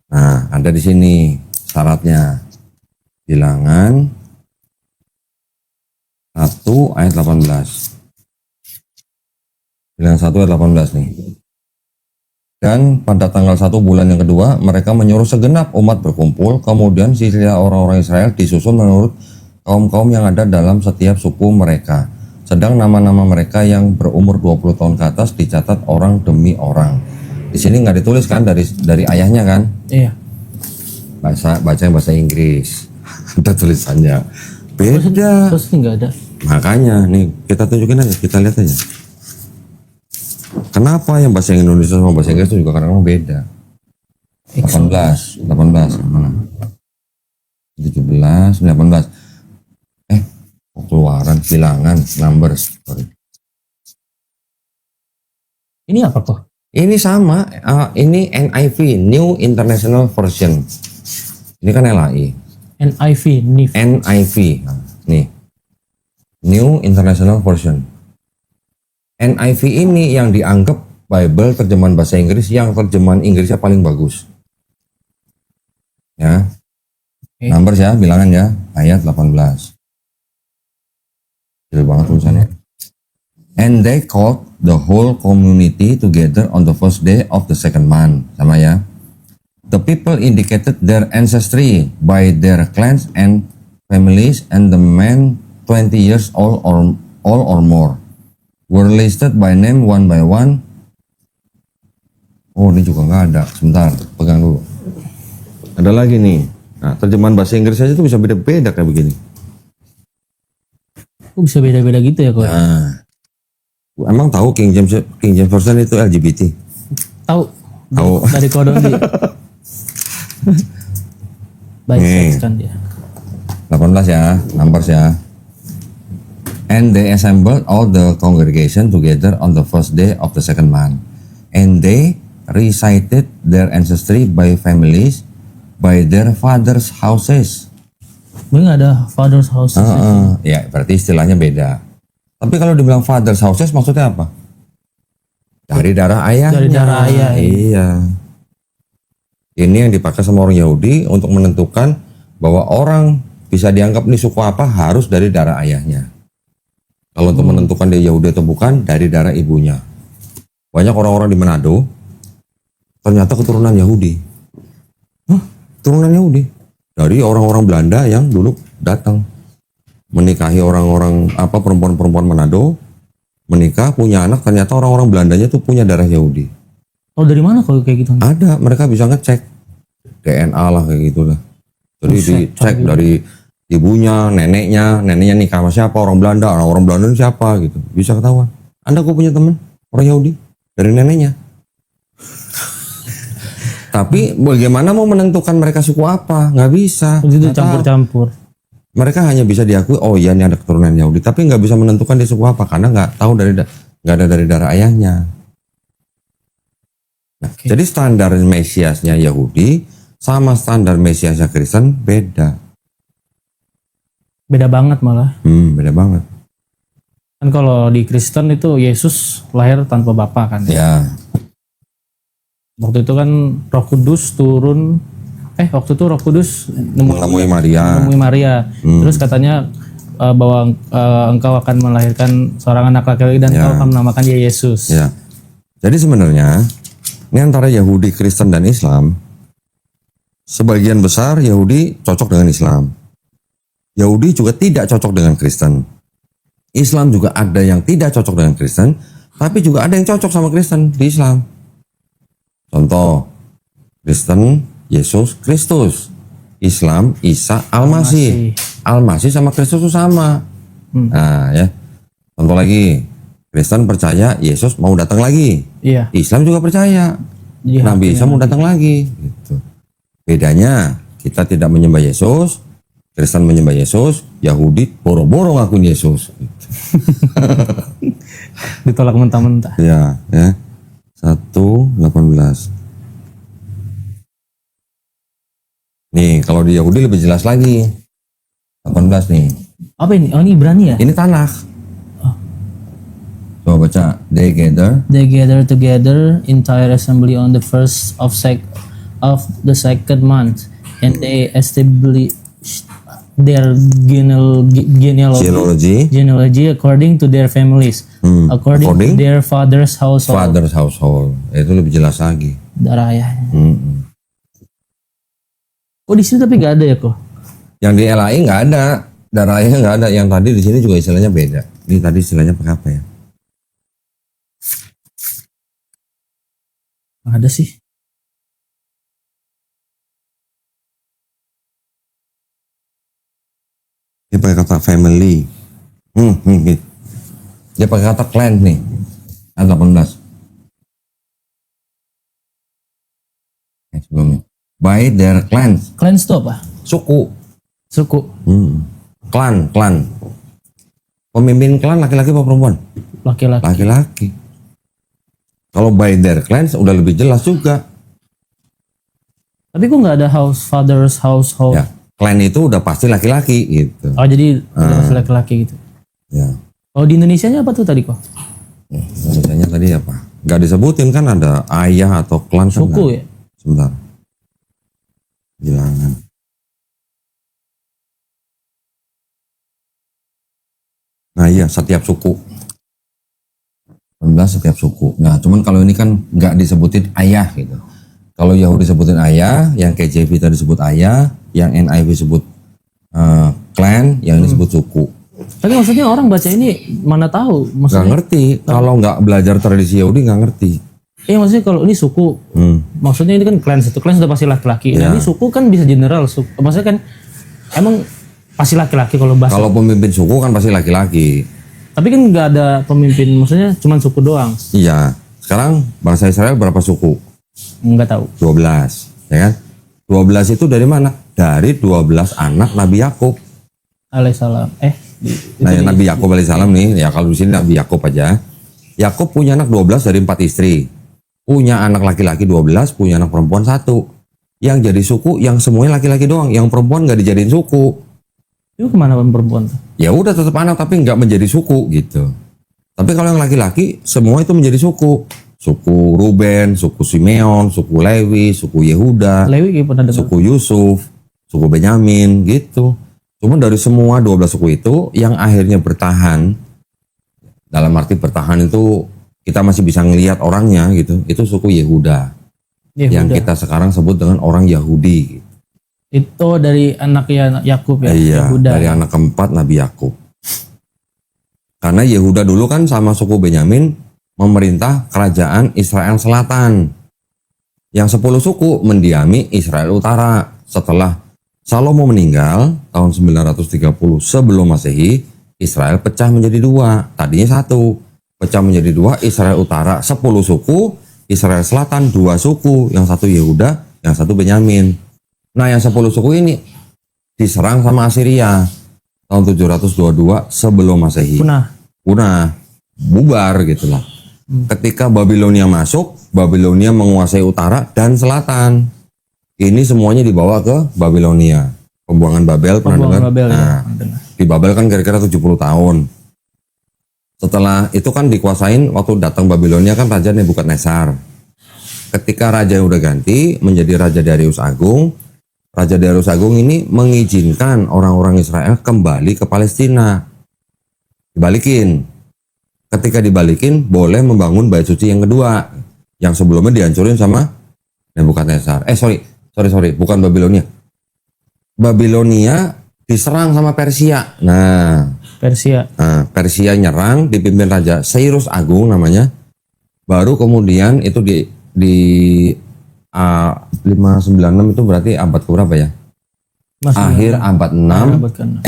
Nah, ada di sini syaratnya. Bilangan 1 ayat 18. Bilangan 1 ayat 18 nih. Dan pada tanggal 1 bulan yang kedua, mereka menyuruh segenap umat berkumpul, kemudian sisa orang-orang Israel disusun menurut kaum-kaum yang ada dalam setiap suku mereka. Sedang nama-nama mereka yang berumur 20 tahun ke atas dicatat orang demi orang. Di sini nggak ditulis kan dari ayahnya kan? Iya. Baca bahasa Inggris. Ada tulisannya. Beda. Terus ini nggak ada. Makanya nih kita tunjukin aja, kita lihat aja. Kenapa yang bahasa Indonesia sama bahasa Inggris itu juga kadang-kadang beda? 18 mana? 17, 18. Keluaran, bilangan, numbers. Sorry. Ini apa kok? Ini sama, ini NIV, New International Version. Ini kan LAI. NIV, NIV. NIV, nah, nih, New International Version. NIV ini yang dianggap Bible terjemahan bahasa Inggris yang terjemahan Inggrisnya paling bagus. Ya, numbers ya, bilangan ya, ayat 18. Gila banget tulisannya. And they called the whole community together on the first day of the second month. Sama ya. The people indicated their ancestry by their clans and families, and the men 20 years old or more were listed by name one by one. Oh, ini juga nggak ada. Sebentar, pegang dulu. Ada lagi nih. Nah, terjemahan bahasa Inggris aja tuh bisa beda-beda kayak begini. Kok bisa beda-beda gitu ya kok? Nah, emang tahu King James Version itu LGBT? Tahu. Tahu. Dari kodon dia. Baik Nih. kan dia. 18 ya, numbers ya. And they assembled all the congregation together on the first day of the second month. And they recited their ancestry by families, by their fathers' houses. Mungkin ada father's house. Ya, berarti istilahnya beda. Tapi kalau dibilang fathers' houses maksudnya apa? Dari darah ayahnya. Dari darah ayah. Iya. Ini yang dipakai sama orang Yahudi untuk menentukan bahwa orang bisa dianggap nih suku apa harus dari darah ayahnya. Kalau untuk menentukan dia Yahudi atau bukan, dari darah ibunya. Banyak orang-orang di Manado ternyata keturunan Yahudi. Keturunan Yahudi. Dari orang-orang Belanda yang dulu datang. menikahi orang-orang perempuan-perempuan Manado, menikah punya anak, ternyata orang-orang Belandanya tuh punya darah Yahudi. Oh dari mana kalau kayak gitu? Ada, mereka bisa ngecek DNA lah kayak gitulah. Jadi Buset, dicek dari ibunya, neneknya nikah sama siapa, orang Belanda, orang Belanda ini siapa gitu, bisa ketahuan. Anda gue punya temen orang Yahudi dari neneknya. Tapi bagaimana mau menentukan mereka suku apa? Nggak bisa. Itu Nggak tahu. campur-campur. Mereka hanya bisa diakui, oh iya ini ada keturunan Yahudi, tapi nggak bisa menentukan dia suku apa karena nggak tahu nggak ada dari darah ayahnya. Nah, Oke. jadi standar Mesiasnya Yahudi sama standar Mesiasnya Kristen beda. Beda banget malah. Beda banget. Kan kalau di Kristen itu Yesus lahir tanpa bapa kan. Ya, Waktu itu kan Roh Kudus turun. Waktu itu Roh Kudus menemui Maria. menemui Maria. Terus katanya bahwa engkau akan melahirkan seorang anak laki-laki dan engkau akan menamakan dia Yesus. Ya. Jadi sebenarnya ini antara Yahudi, Kristen dan Islam, sebagian besar Yahudi cocok dengan Islam. Yahudi juga tidak cocok dengan Kristen. Islam juga ada yang tidak cocok dengan Kristen, tapi juga ada yang cocok sama Kristen di Islam. Contoh, Kristen Yesus Kristus, Islam Isa Al-Masih. Al-Masih sama Kristus itu sama. Nah ya, contoh lagi, Kristen percaya Yesus mau datang lagi. Iya. Islam juga percaya Jadi Nabi Isa mau datang lagi. Gitu. Bedanya kita tidak menyembah Yesus, Kristen menyembah Yesus, Yahudi boro-boro ngakuin Yesus. Gitu. ditolak mentah-mentah. Ya, ya. 1:18. Nih, kalau di Yahudi lebih jelas lagi. 18 nih. Apa ini? Oh ini Ibrani ya? Ini Tanakh. Coba baca. They They gather together entire assembly on the first of the second month, and they established their genealogy according to their families, according to their father's household. Itu lebih jelas lagi. Darah ayahnya. Oh di sini tapi nggak ada ya kok? Yang di LAI nggak ada, darah ayahnya nggak ada. Yang tadi di sini juga istilahnya beda. Ini tadi istilahnya pakai apa ya? Nggak ada sih. Dia pakai kata family. Dia pakai kata clan nih. Ayat 18. Sebelumnya. By their clans. Clans itu apa? Suku. Klan. Pemimpin klan laki-laki apa perempuan? Laki-laki. Laki-laki. Kalau by their clans udah lebih jelas juga. Tapi kok nggak ada father's household? Ya, clan itu udah pasti laki-laki gitu. Oh jadi udah pasti laki-laki gitu. Ya. Kalau di Indonesianya apa tuh tadi kok? Misalnya tadi apa? Gak disebutin kan ada ayah atau klan kan? Suku ya? Sebentar. Bilangan. Nah iya, setiap suku. 19 setiap suku. Nah cuman kalau ini kan nggak disebutin ayah gitu. Kalau Yahudi disebutin ayah, yang KJV tadi disebut ayah, yang NIV disebut clan, yang ini disebut suku. Tapi maksudnya orang baca ini mana tahu? Nggak Maksudnya, ngerti. Kalau nggak belajar tradisi Yahudi nggak ngerti. maksudnya kalau ini suku, maksudnya ini kan clans itu sudah pasti laki-laki. Nah, ini suku kan bisa general. Maksudnya kan emang pasti laki-laki kalau bahasa. Kalau pemimpin suku kan pasti laki-laki. Tapi kan nggak ada pemimpin, maksudnya cuma suku doang. Iya. Sekarang bangsa Israel berapa suku? Nggak tahu. 12, ya kan? 12 itu dari mana? Dari 12 anak Nabi Yakub. Alaihissalam. Nabi Yakub alaihissalam nih, ya kalau di sini Nabi Yakub aja. Yakub punya anak 12 dari 4 istri. Punya anak laki-laki 12, punya anak perempuan 1. Yang jadi suku yang semuanya laki-laki doang, yang perempuan nggak dijadiin suku. Itu kemana perempuan tuh? Ya udah tetap anak tapi nggak menjadi suku gitu. Tapi kalau yang laki-laki semua itu menjadi suku. Suku Ruben, suku Simeon, suku Lewi, suku Yehuda, Lewi kayak pernah dengar. suku Yusuf, suku Benyamin gitu. Cuman dari semua 12 suku itu yang akhirnya bertahan, dalam arti bertahan itu kita masih bisa ngelihat orangnya gitu, itu suku Yehuda. Yang kita sekarang sebut dengan orang Yahudi gitu. Itu dari anaknya Yakub ya, Iya, Yehuda. dari anak keempat Nabi Yakub. Karena Yehuda dulu kan sama suku Benyamin memerintah kerajaan Israel Selatan. Yang 10 suku mendiami Israel Utara. Setelah Salomo meninggal tahun 930 sebelum Masehi, Israel pecah menjadi dua. Tadinya satu, pecah menjadi dua. Israel Utara 10 suku, Israel Selatan 2 suku, yang satu Yehuda, yang satu Benyamin. Nah, yang 10 suku ini diserang sama Assyria tahun 722 sebelum Masehi. Punah, bubar gitu lah. Ketika Babilonia masuk, Babilonia menguasai utara dan selatan. Ini semuanya dibawa ke Babilonia. Pembuangan Babel, pernah dengar? Babel, Nah, di Babel kan kira-kira 70 tahun. Setelah itu kan dikuasain waktu datang Babilonia kan Raja Nebukadnezar. Ketika raja yang udah ganti menjadi Raja Darius Agung, Raja Darius Agung ini mengizinkan orang-orang Israel kembali ke Palestina. Dibalikin. Ketika dibalikin, boleh membangun bait suci yang kedua. Yang sebelumnya dihancurin sama Nebukadnezar. Sorry, bukan Babilonia. Babilonia diserang sama Persia. Persia nyerang, dipimpin Raja Cyrus Agung namanya. Baru kemudian itu di 596 itu berarti abad keberapa ya? Akhir abad 6.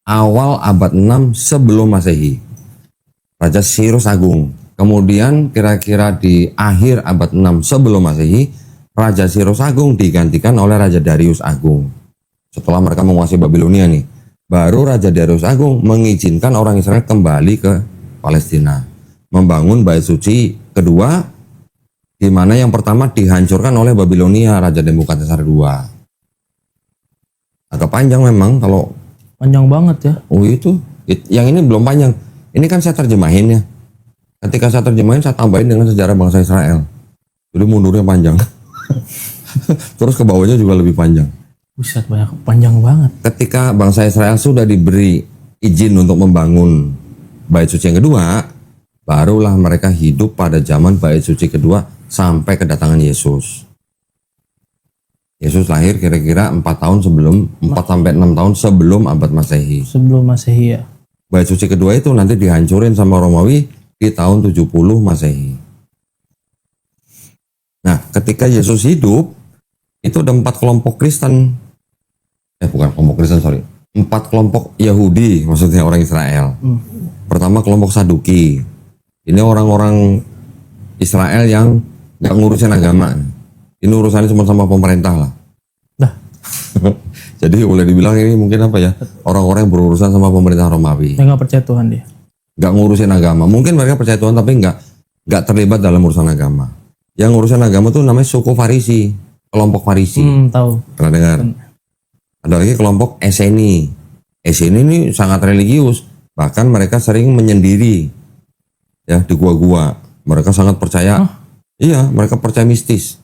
Awal abad 6 sebelum Masehi. Raja Cyrus Agung. Kemudian kira-kira di akhir abad 6 sebelum Masehi, Raja Cyrus Agung digantikan oleh Raja Darius Agung. Setelah mereka menguasai Babilonia nih, baru Raja Darius Agung mengizinkan orang Israel kembali ke Palestina, membangun bait suci kedua, di mana yang pertama dihancurkan oleh Babilonia, Raja Nebukadnezar II. Agak panjang memang kalau panjang banget ya. Yang ini belum panjang. Ini kan saya terjemahin ya. Ketika saya terjemahin, saya tambahin dengan sejarah bangsa Israel. Jadi mundurnya panjang. Terus ke bawahnya juga lebih panjang. Buset, panjang banget. Ketika bangsa Israel sudah diberi izin untuk membangun bait suci yang kedua, barulah mereka hidup pada zaman bait suci kedua sampai kedatangan Yesus. Yesus lahir kira-kira 4 sampai 6 tahun sebelum abad Masehi. Sebelum Masehi ya. Bait suci kedua itu nanti dihancurin sama Romawi di tahun 70 Masehi. Nah, ketika Yesus hidup, itu ada 4 kelompok Kristen. Bukan kelompok Kristen, 4 kelompok Yahudi, maksudnya orang Israel. Pertama kelompok Saduki. Ini orang-orang Israel yang gak ngurusin agama. Ini urusannya cuma sama pemerintah lah. Jadi boleh dibilang ini mungkin apa ya, orang-orang yang berurusan sama pemerintah Romawi. Yang gak percaya Tuhan dia. Gak ngurusin agama. Mungkin mereka percaya Tuhan tapi gak terlibat dalam urusan agama. Yang urusan agama tuh namanya suku Farisi, kelompok Farisi. Tahu. Pernah dengar? Ada lagi kelompok Eseni. Eseni ini sangat religius. Bahkan mereka sering menyendiri ya di gua-gua. Mereka sangat percaya. Iya, mereka percaya mistis.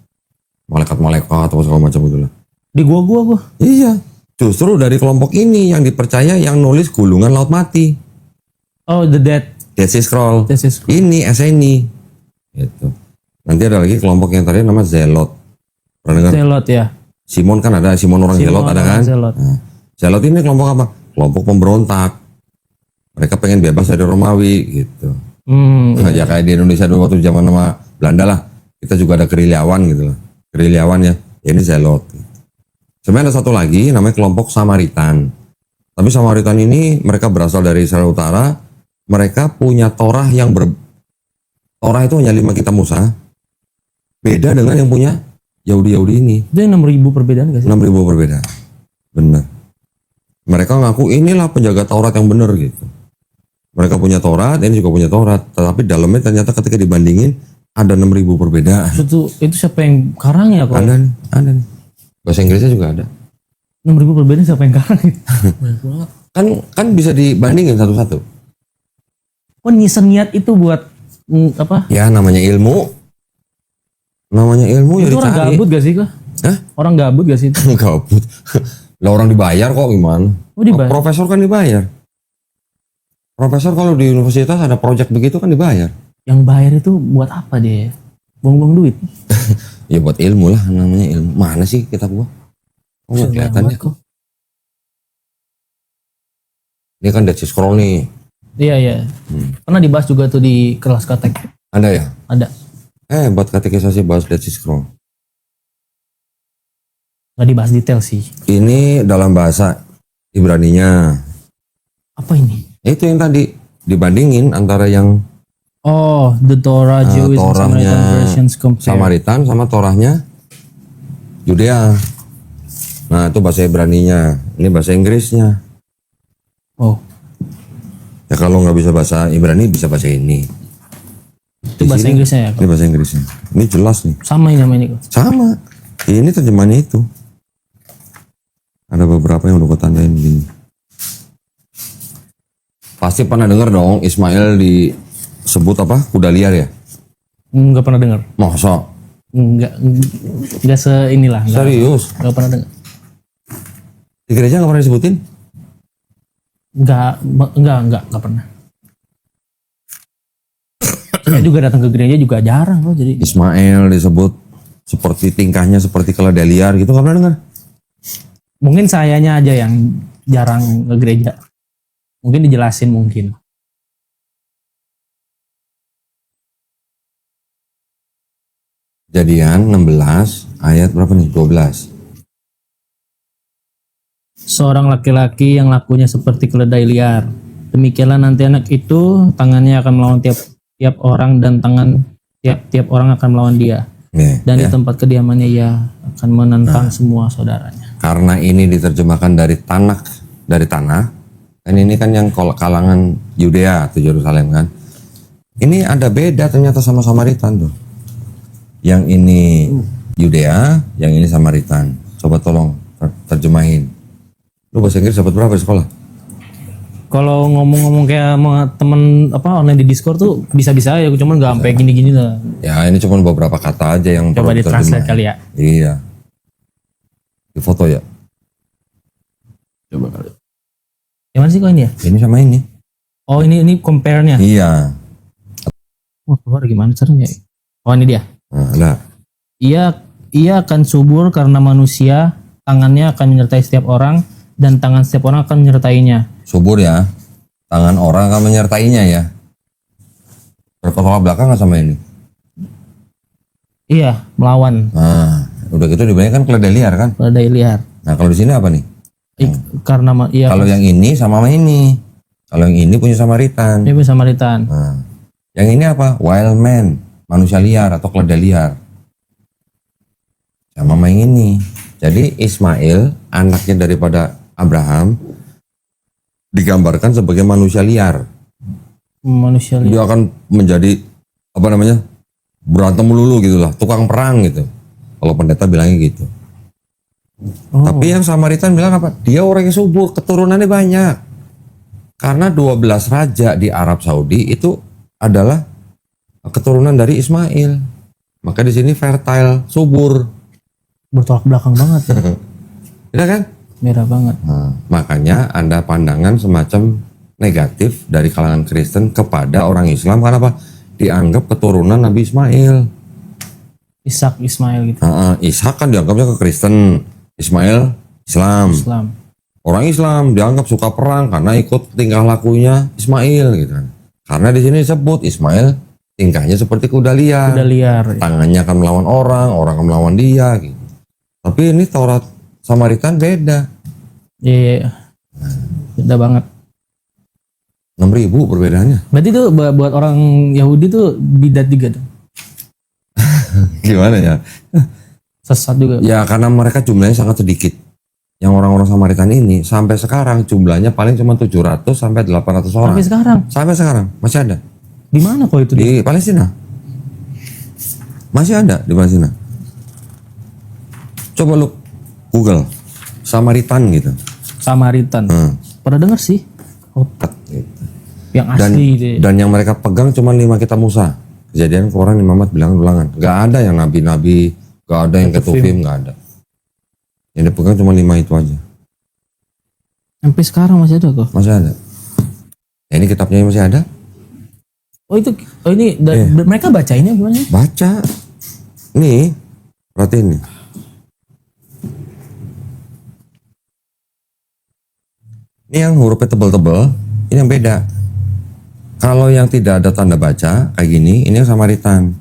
Malaikat-malaikat atau segala macam itulah. Di gua. Iya. Justru dari kelompok ini yang dipercaya yang nulis Gulungan Laut Mati. Oh, the Dead Sea Scroll. Scroll. Ini Eseni. Gitu. Nanti ada lagi kelompok yang tadi nama Zelot. Pernah dengar? Zelot ya. Simon kan ada, Simon orang Zelot ada kan? Zelot. Nah, Zelot ini kelompok apa? Kelompok pemberontak. Mereka pengen bebas dari Romawi gitu. Ya kayak di Indonesia dulu waktu zaman nama Belanda lah. Kita juga ada gerilyawan gitu lah. Gerilyawan ya. Ini Zelot. Sebenarnya ada satu lagi namanya kelompok Samaritan. Tapi Samaritan ini mereka berasal dari Israel Utara. Mereka punya Torah yang Torah itu hanya 5 kitab Musa. Beda dengan yang punya Yahudi ini. Itu yang 6.000 perbedaan gak sih? 6.000 perbedaan. Benar. Mereka ngaku inilah penjaga Taurat yang benar gitu. Mereka punya Taurat, ini juga punya Taurat. Tetapi dalamnya ternyata ketika dibandingin ada 6.000 perbedaan. Itu siapa yang karang ya kok? Ada. Bahasa Inggrisnya juga ada. 6.000 perbedaan siapa yang karang? kan bisa dibandingin satu-satu. Oh, niat itu buat apa? Ya namanya ilmu. Itu ya orang dicari. gabut gak sih kok? Hah? Orang gabut gak sih itu? Gabut. Lah orang dibayar kok gimana? Oh, dibayar. Profesor kan dibayar. Profesor kalau di universitas ada proyek begitu kan dibayar. Yang bayar itu buat apa dia? Buang-buang duit. Ya buat ilmu lah, namanya ilmu. Mana sih kitab gua? Oh, nggak kelihatan ya. Kok. Ini kan Dead Sea Scroll nih. Iya iya. Pernah dibahas juga tuh di kelas katek. Ada ya? Ada. Buat katekisasi bahas Dead Sea Scroll. Nggak dibahas detail sih. Ini dalam bahasa Ibraninya. Apa ini? Itu yang tadi dibandingin antara yang Oh, the Torah Jewish and Torahnya Samaritan versions compare. Samaritan sama Torahnya Yudea. Nah, itu bahasa Ibraninya. Ini bahasa Inggrisnya. Oh, Ya kalau nggak bisa bahasa Ibrani, bisa bahasa ini. itu bahasa Inggrisnya ya? Ini bahasa Inggrisnya. Ini jelas nih. Sama ini sama ini kok. Sama. Ini terjemahannya itu. Ada beberapa yang udah gue tandain begini. Pasti pernah dengar dong Ismail disebut apa? Kuda liar ya? Nggak pernah dengar. Masa? Nggak inilah. Serius? Nggak pernah dengar. Di gereja nggak pernah disebutin? Nggak pernah. Saya juga datang ke gereja juga jarang loh, jadi Ismail disebut seperti tingkahnya seperti keledai liar gitu, nggak pernah dengar? mungkin sayanya aja yang jarang ke gereja. Mungkin dijelasin mungkin. Kejadian 16 ayat berapa nih? 12. Seorang laki-laki yang lakunya seperti keledai liar. Demikianlah nanti anak itu tangannya akan melawan tiap orang dan tangan tiap orang akan melawan dia. Nih, Dan ya. di tempat kediamannya ia akan menentang semua saudaranya. Karena ini diterjemahkan dari tanah. Dan ini kan yang kalangan Yudea atau Yerusalem kan. Ini ada beda ternyata sama Samaritan tuh. Yang ini Yudea, yang ini Samaritan. Coba tolong terjemahin. Lu bahasa Inggris dapat berapa di sekolah? Kalau ngomong-ngomong kayak sama temen online di Discord tuh bisa-bisa ya, cuman nggak sampai gini-gini lah. Ya ini cuma beberapa kata aja yang Coba perlu ditranslate diterjemahin. kali ya. Iya. Di foto ya. Coba kali. Yang mana sih kok ini ya? Ini sama ini. Oh ini compare-nya. Iya. Oh keluar gimana caranya? Oh ini dia. Nah, lah. Ia akan subur karena manusia, tangannya akan menyertai setiap orang dan tangan setiap orang akan menyertainya. Subur ya. Tangan orang akan menyertainya ya. Bertolak belakang nggak sama ini? Iya, melawan Nah, udah gitu dibilangnya kan keledai liar kan? keledai liar. Nah kalau di sini apa nih? Karena iya Kalau yang ini sama ini. Kalau yang ini punya Samaritan. ini Samaritan. Nah, yang ini apa? Wild man, manusia liar atau keledai liar. Sama yang ini. Jadi Ismail, anaknya daripada Abraham, digambarkan sebagai manusia liar. Manusia liar. Dia akan menjadi apa namanya? Berantem melulu gitulah, tukang perang gitu. Kalau pendeta bilangnya gitu. Oh, Tapi yang Samaritan bilang apa? Dia orang yang subur, keturunannya banyak. Karena 12 raja di Arab Saudi itu adalah keturunan dari Ismail. Maka di sini fertile, subur. bertolak belakang banget ya. Ya kan? Merah banget. Nah, makanya ada pandangan semacam negatif dari kalangan Kristen kepada orang Islam karena apa? Dianggap keturunan Nabi Ismail. Ishak Ismail gitu. Ishak kan dianggapnya ke Kristen, Ismail Islam. Islam. Orang Islam dianggap suka perang karena ikut tingkah lakunya Ismail gitu kan. Karena di sini disebut Ismail tingkahnya seperti kuda liar. Kuda liar. Tangannya akan melawan orang akan melawan dia gitu. Tapi ini Taurat Samaritan beda. Iya. Beda banget. 6.000 perbedaannya. Berarti tuh buat orang Yahudi tuh bidat juga dong. Gimana ya? Sesat juga. Ya karena mereka jumlahnya sangat sedikit. Yang orang-orang Samaritan ini sampai sekarang jumlahnya paling cuma 700 sampai 800 orang. Sampai sekarang. Sampai sekarang masih ada. Di mana kok itu? Di Palestina. Masih ada di Palestina. Coba lu Google Samaritan gitu. Samaritan. Pernah denger sih? Oh, Gitu. yang Dan, asli gitu. Ya. dan yang mereka pegang cuma 5 kitab Musa. Kejadian Quran Imam Ahmad bilang ulangan. Gak ada yang nabi-nabi, gak ada yang ketuvim, gak ada. Yang dipegang cuma 5 itu aja. Sampai sekarang masih ada kok. Masih ada. Ya, ini kitabnya masih ada. Oh itu, ini mereka bacainnya gimana? Baca. Nih, perhatiin nih. Ini yang hurufnya tebel-tebel, ini yang beda. Kalau yang tidak ada tanda baca kayak gini, ini yang Samaritan.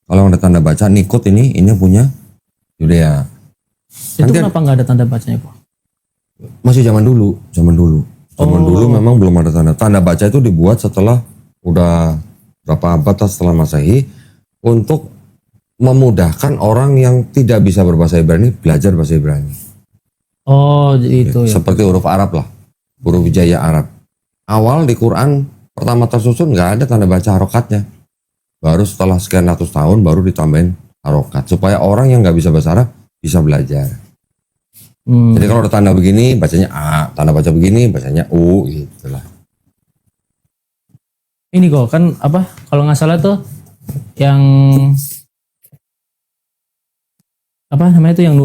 Kalau yang ada tanda baca Nikut ini yang punya Yudea. Itu Nanti kenapa nggak ada tanda bacanya kok? masih zaman dulu. Zaman dulu memang belum ada tanda. Tanda baca itu dibuat setelah udah berapa abad setelah Masehi untuk memudahkan orang yang tidak bisa berbahasa Ibrani belajar bahasa Ibrani. Oh itu ya. Seperti huruf Arab lah, huruf hijaya Arab. Awal di Quran pertama tersusun nggak ada tanda baca harokatnya. Baru setelah sekian ratus tahun baru ditambahin harokat supaya orang yang nggak bisa bahasa Arab bisa belajar. Jadi kalau ada tanda begini bacanya A, tanda baca begini bacanya U, gitulah. Ini kok kan apa? Kalau nggak salah tuh yang apa namanya tuh yang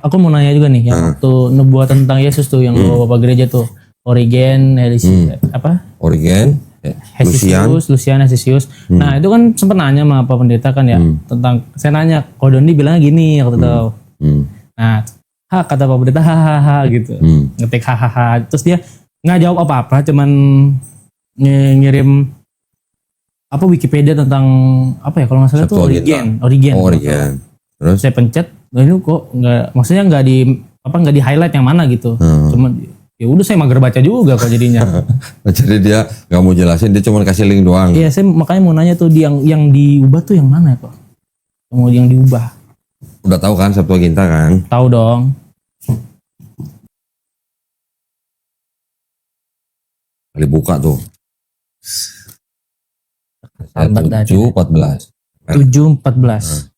aku mau nanya juga nih yang waktu nubuatan tentang Yesus tuh yang bapak gereja tuh Origen, apa? Origen, Lucian, Hesisius. Nah itu kan sempat nanya sama Pak Pendeta kan ya tentang, saya nanya, Kodondi bilangnya gini waktu itu. Nah, kata Pak Pendeta hahaha gitu, ngetik hahaha. Terus dia nggak jawab apa-apa, cuman ngirim apa Wikipedia tentang apa ya kalau nggak salah tuh Origen. Terus saya pencet, ini kok nggak, maksudnya nggak di highlight yang mana gitu. Cuman ya udah saya mager baca juga kok jadinya. Jadi dia nggak mau jelasin, dia cuma kasih link doang. Iya, saya makanya mau nanya tuh yang diubah tuh yang mana kok? Yang diubah. Udah tahu kan Septuaginta kan? Tahu dong. Kali buka tuh. 7:14. 7:14.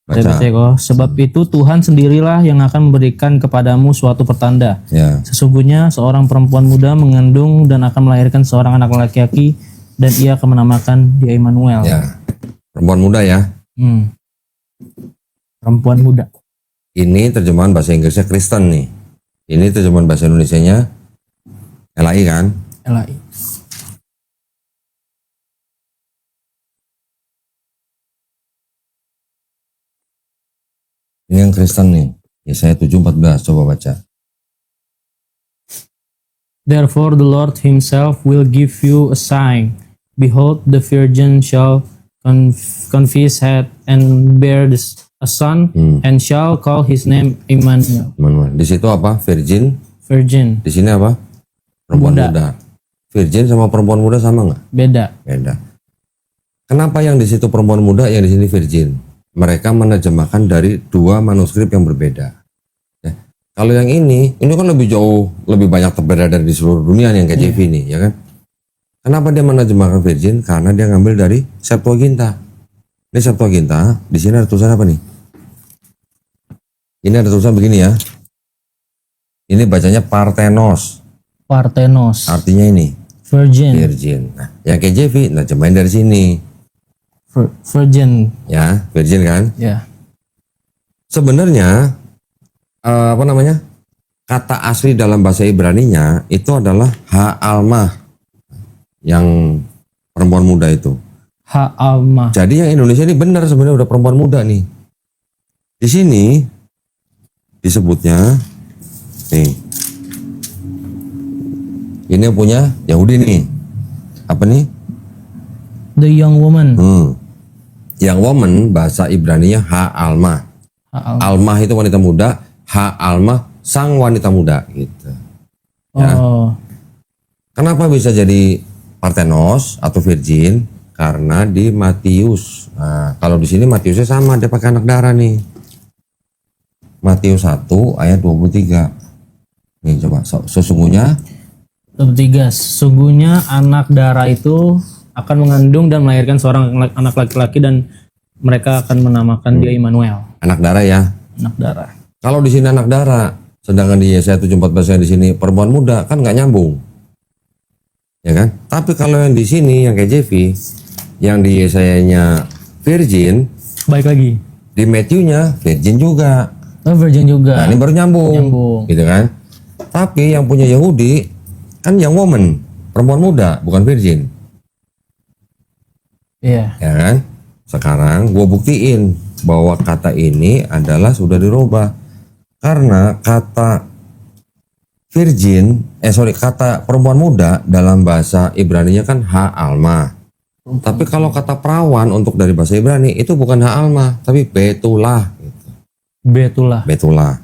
Baca. Sebab itu Tuhan sendirilah yang akan memberikan kepadamu suatu pertanda. Ya. Sesungguhnya seorang perempuan muda mengandung dan akan melahirkan seorang anak laki-laki dan ia akan menamakan dia Immanuel. Ya. Perempuan muda ya. Perempuan muda. Ini terjemahan bahasa Inggrisnya Kristen nih. Ini terjemahan bahasa Indonesianya LAI kan? LAI. Ini yang Kristen nih. Yesaya 7:14, coba baca. Therefore the Lord himself will give you a sign. Behold, the virgin shall conceive and bear a son, and shall call his name Immanuel. Di situ apa? Virgin. Di sini apa? Perempuan muda. Virgin sama perempuan muda sama nggak? Beda. Kenapa yang di situ perempuan muda, yang di sini virgin? Mereka menerjemahkan dari dua manuskrip yang berbeda. Ya. Kalau yang ini kan lebih jauh, lebih banyak beredar di seluruh dunia nih, yang KJV nih, ya kan? Kenapa dia menerjemahkan virgin? Karena dia ngambil dari Septuaginta. Ini Septuaginta, di sini ada tulisan apa nih? Ini ada tulisan begini ya. Ini bacanya Parthenos. Artinya ini virgin. Nah, yang KJV nerjemahin dari sini. Virgin. Ya, virgin kan? Ya. Sebenarnya kata asli dalam bahasa Ibraninya itu adalah ha-almah, yang perempuan muda itu. Ha-almah. Jadi yang Indonesia ini benar sebenarnya udah perempuan muda nih. Di sini disebutnya nih. Ini yang punya Yahudi nih. Apa nih? The young woman. Yang woman bahasa Ibraninya ha-almah. Almah itu wanita muda, ha-almah sang wanita muda gitu. Ya. Kenapa bisa jadi Parthenos atau virgin? Karena di Matius. Nah, kalau di sini Matiusnya sama, dia pakai anak darah nih. Matius 1 ayat 23. Nih coba, sesungguhnya 23. Sesungguhnya anak darah itu akan mengandung dan melahirkan seorang anak laki-laki dan mereka akan menamakan dia Immanuel. Anak darah ya. Anak darah. Kalau di sini anak darah, sedangkan di Yesaya 7:14 yang di sini perempuan muda, kan nggak nyambung. Ya kan? Tapi kalau yang di sini yang KJV, yang di Yesayanya virgin, baik lagi. Di Matthew-nya virgin juga. Virgin juga. Nah, ini baru nyambung. Gitu kan? Tapi yang punya Yahudi kan yang woman, perempuan muda, bukan virgin. Iya. Ya kan? Sekarang gue buktiin bahwa kata ini adalah sudah dirubah. Karena kata kata perempuan muda dalam bahasa Ibrani-nya kan ha-alma. Tapi kalau kata perawan untuk dari bahasa Ibrani itu bukan ha-alma, tapi betulah. Betulah. Betulah.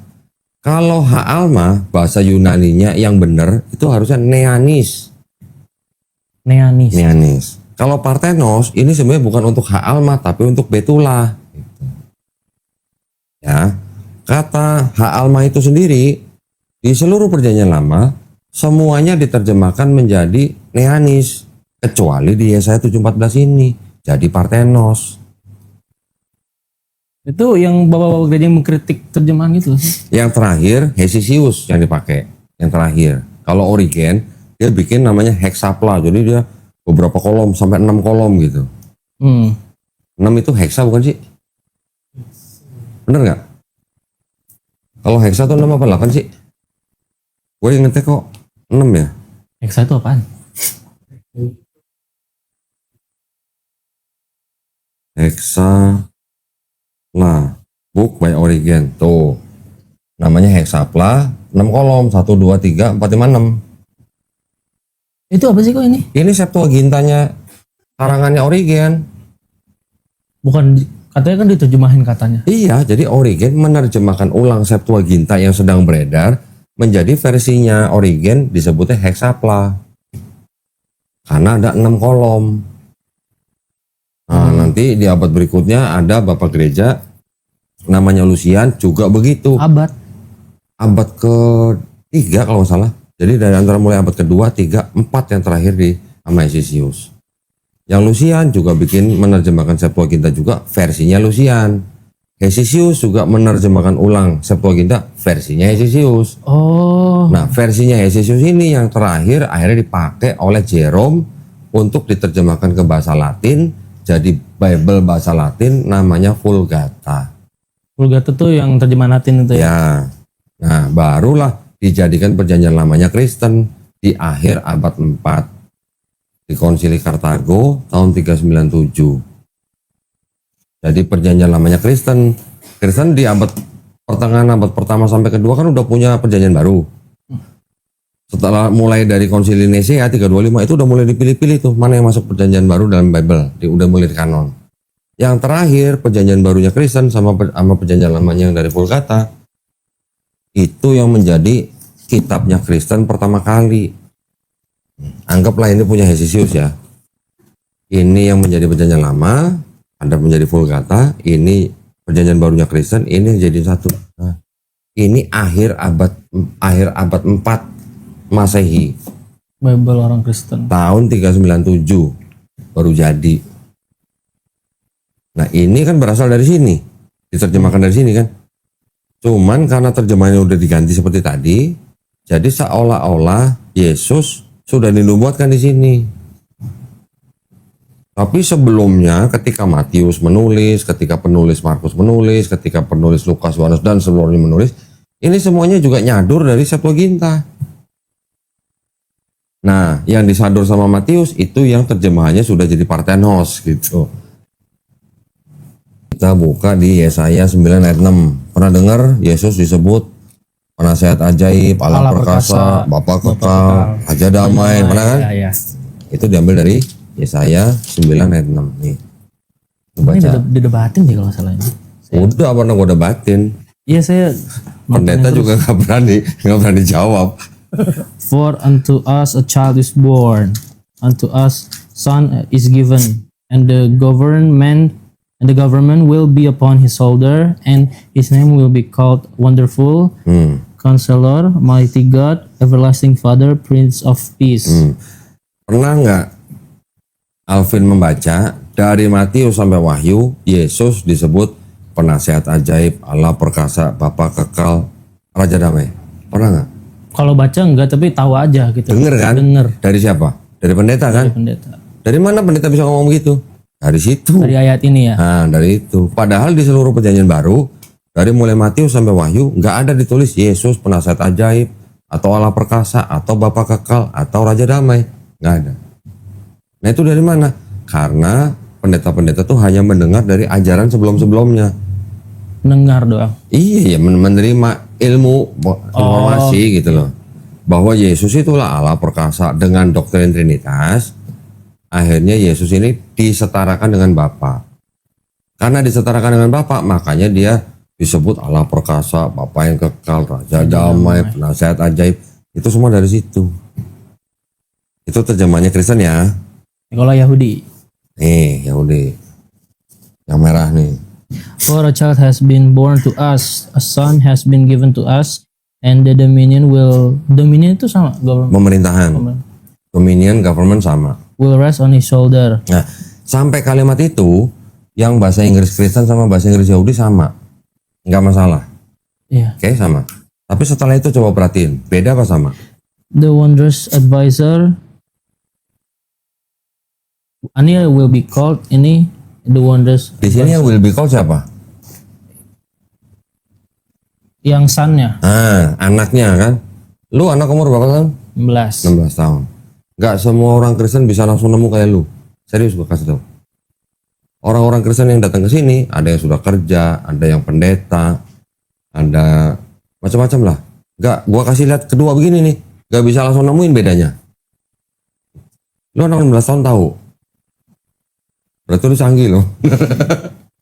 Kalau ha-alma bahasa Yunaninya yang benar itu harusnya neanis. Neanis. Neanis. Kalau parthenos ini sebenarnya bukan untuk ha-alma tapi untuk betulah. Ya, kata ha-alma itu sendiri di seluruh perjanjian lama semuanya diterjemahkan menjadi neanis kecuali di Yesaya 7:14 ini jadi parthenos. Itu yang bapak-bapak gereja yang mengkritik terjemahan itu. Yang terakhir Hesisius yang dipakai. Yang terakhir. Kalau Origen dia bikin namanya hexapla. Jadi dia beberapa kolom sampai 6 kolom gitu. 6 itu hexa bukan sih? Bener nggak? Kalau hexa itu 6 apa 8 sih? Gue ingetnya kok 6 ya. Hexa itu apaan? Hexa lah, book by Origen. Tuh. Namanya hexapla, 6 kolom, 1 2 3 4 5 6. Itu apa sih kok ini? Ini Septuagintanya karangannya Origen. Bukan, katanya kan diterjemahin katanya. Iya, jadi Origen menerjemahkan ulang Septuaginta yang sedang beredar menjadi versinya Origen disebutnya hexapla. Karena ada 6 kolom. Nah, nanti di abad berikutnya ada bapak gereja namanya Lucian juga begitu. Abad ke-3 kalau nggak salah. Jadi dari antara mulai abad ke-2, 3, 4 yang terakhir di sama Hesisius. Yang Lucian juga bikin menerjemahkan Septuaginta juga versinya Lucian. Hesisius juga menerjemahkan ulang Septuaginta versinya Hesisius. Oh. Nah, versinya Hesisius ini yang terakhir akhirnya dipakai oleh Jerome untuk diterjemahkan ke bahasa Latin. Jadi Bible bahasa Latin namanya Vulgata. Vulgata tuh yang terjemahan Latin itu ya? Ya. Nah, barulah dijadikan perjanjian lamanya Kristen di akhir abad 4 di Konsili Kartago tahun 397. Jadi perjanjian lamanya Kristen di abad pertengahan abad pertama sampai kedua kan udah punya perjanjian baru. Setelah mulai dari Konsili Nisea 325 itu udah mulai dipilih-pilih tuh mana yang masuk perjanjian baru dalam Bible, udah mulai di kanon. Yang terakhir perjanjian barunya Kristen sama perjanjian lamanya yang dari Vulgata itu yang menjadi kitabnya Kristen pertama kali. Anggaplah ini punya Hesisius ya. Ini yang menjadi perjanjian lama, ada menjadi Vulgata, ini perjanjian barunya Kristen, ini jadi satu. Nah, ini akhir abad 4 Masehi. Bible orang Kristen. Tahun 397 baru jadi. Nah, ini kan berasal dari sini. Diterjemahkan dari sini kan. Cuman karena terjemahannya udah diganti seperti tadi, jadi seolah-olah Yesus sudah dinubuatkan di sini. Tapi sebelumnya ketika Matius menulis, ketika penulis Markus menulis, ketika penulis Lukas, Yohanes dan seluruhnya menulis, ini semuanya juga nyadur dari Septuaginta. Nah, yang disadur sama Matius itu yang terjemahannya sudah jadi Parthenos gitu. Kita buka di Yesaya 9 ayat 6. Pernah dengar Yesus disebut penasehat ajaib, Allah perkasa, Bapa kekal, Raja damai, mana kan? Ya. Itu diambil dari Yesaya 9 ayat 6 nih. Ini didebatin deh kalau salah ini. Udah pernah gue debatin. Iya saya. Pendeta juga nggak berani jawab. For unto us a child is born, unto us son is given, and the government will be upon his shoulder, and his name will be called Wonderful, Counselor, Mighty God, Everlasting Father, Prince of Peace. Pernah nggak Alvin membaca dari Matius sampai Wahyu, Yesus disebut penasehat ajaib, Allah perkasa, Bapa kekal, Raja damai? Pernah nggak? Kalau baca enggak, tapi tahu aja gitu. Dengar kan? Dengar. Dari siapa? Dari pendeta kan? Dari pendeta. Dari mana pendeta bisa ngomong gitu? Dari situ. Dari ayat ini ya. Nah, dari itu. Padahal di seluruh perjanjian baru, dari mulai Matius sampai Wahyu, nggak ada ditulis Yesus penasehat ajaib, atau Allah perkasa, atau Bapa kekal, atau Raja damai. Nggak ada. Nah, itu dari mana? Karena pendeta-pendeta tuh hanya mendengar dari ajaran sebelum-sebelumnya. Mendengar doang. Iya, ya menerima ilmu informasi gitu loh. bahwa Yesus itulah Allah perkasa dengan doktrin Trinitas. Akhirnya Yesus ini disetarakan dengan Bapa. Karena disetarakan dengan Bapa, makanya dia disebut Allah perkasa, Bapa yang kekal, Raja damai, penasihat ajaib. Itu semua dari situ. Itu terjemahannya Kristen ya. Kalau Yahudi. Nih, Yahudi. Yang merah nih. For a child has been born to us, a son has been given to us, and the dominion itu sama, Pemerintahan. Dominion, government sama. will rest on his shoulder. Nah, sampai kalimat itu yang bahasa Inggris Kristen sama bahasa Inggris Yahudi sama. Nggak masalah. Yeah. Oke, sama. Tapi setelah itu coba perhatiin, beda apa sama? The wondrous advisor, ini will be called the wondrous. Di sini yang will be called siapa? Yang son-nya Anaknya kan. Lu anak umur berapa tahun? 16. 16 tahun. Nggak semua orang Kristen bisa langsung nemu kayak lu. Serius gue kasih tau. Orang-orang Kristen yang datang ke sini, ada yang sudah kerja, ada yang pendeta, ada macam-macam lah. Nggak, gua kasih lihat kedua begini nih, nggak bisa langsung nemuin bedanya. Lu anak 16 tahun tahu. Berarti lu canggih lo.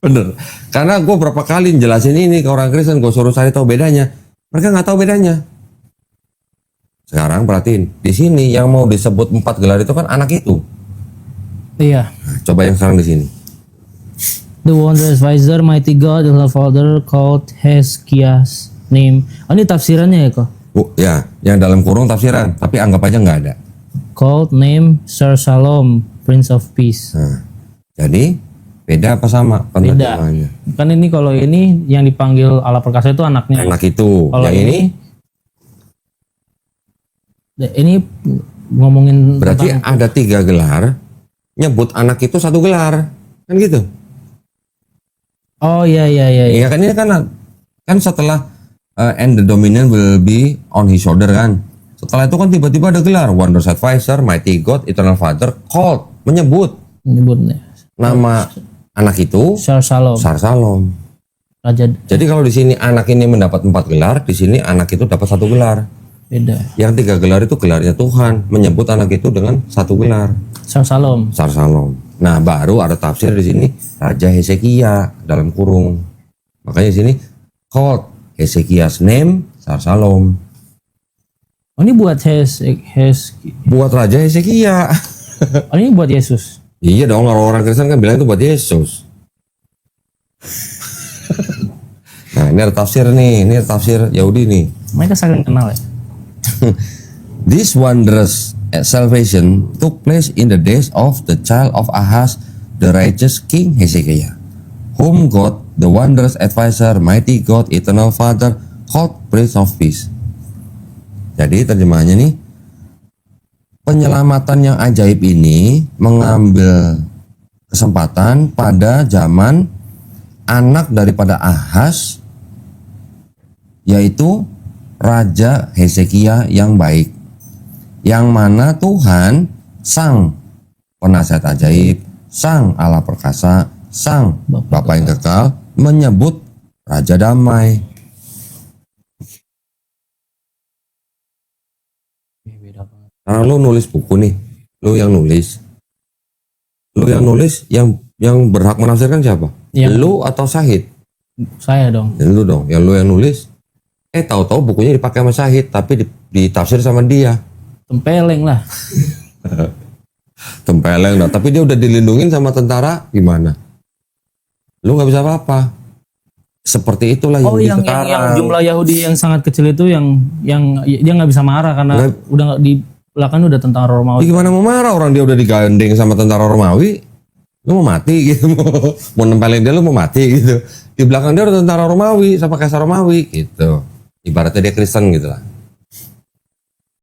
Bener. Karena gue berapa kali jelasin ini ke orang Kristen, gue suruh cari tahu bedanya. Mereka nggak tahu bedanya. Sekarang perhatiin, di sini yang mau disebut 4 gelar itu kan anak itu. Iya. Nah, coba yang sekarang di sini. The wondrous advisor, mighty God, the Father called Hezekiah's name. Oh, ini tafsirannya ya kok? Ya, yang dalam kurung tafsiran, tapi anggap aja nggak ada. Called name Sir Shalom, Prince of Peace. Nah, jadi beda apa sama Beda. penerjemahannya? Kan ini kalau ini yang dipanggil Allah perkasa itu anaknya. Anak itu, Kalau yang ini Ini ngomongin berarti tentang ada 3 gelar, nyebut anak itu 1 gelar, kan gitu? oh iya. Iya kan ini kan setelah and the dominion will be on his shoulder kan. Setelah itu kan tiba-tiba ada gelar wondrous advisor, mighty God, eternal father, called, Menyebutnya nama anak itu Sir Shalom, Sar Salom. Raja. Jadi kalau di sini anak ini mendapat 4 gelar, di sini anak itu dapat 1 gelar. Beda. Yang 3 gelar itu gelarnya Tuhan, menyebut anak itu dengan 1 gelar, Sir Shalom. Sar Salom. Nah, baru ada tafsir di sini Raja Hezekia dalam kurung. Makanya di sini called Hezekiah's name Sar Salom. Oh, ini buat Buat Raja Hezekia. oh, ini buat Yesus. Iya dong, orang Kristen kan bilang itu buat Yesus. Nah, ini ada tafsir nih, ini ada tafsir Yahudi nih. Mereka saling kenal ya. This wondrous salvation took place in the days of the child of Ahaz, the righteous king Hezekiah, whom God, the wondrous advisor, mighty God, eternal father, called Prince of Peace. Jadi terjemahannya nih, penyelamatan yang ajaib ini mengambil kesempatan pada zaman anak daripada Ahaz, yaitu Raja Hezekia yang baik, yang mana Tuhan sang penasihat ajaib, sang Allah perkasa, sang Bapa yang kekal menyebut Raja damai. Karena lu nulis buku nih, lu yang nulis, yang berhak menafsirkan siapa? Lu atau Syahid? Saya dong. Ya, lu dong, yang lu yang nulis. Tahu-tahu bukunya dipakai sama Syahid, tapi ditafsir sama dia. Tempeleng lah. Tempeleng lah, tapi dia udah dilindungin sama tentara, gimana? Lu nggak bisa apa-apa. Seperti itulah Oh, Yahudi yang sekarang. jumlah Yahudi yang sangat kecil itu yang dia nggak bisa marah karena udah nggak di belakang udah tentara Ya, Romawi. gimana mau marah, orang dia udah digandeng sama tentara Romawi, lu mau mati gitu, mau nempelin dia, lu mau mati gitu. Di belakang dia udah tentara Romawi sama kaisar Romawi gitu. Ibaratnya dia Kristen gitu lah.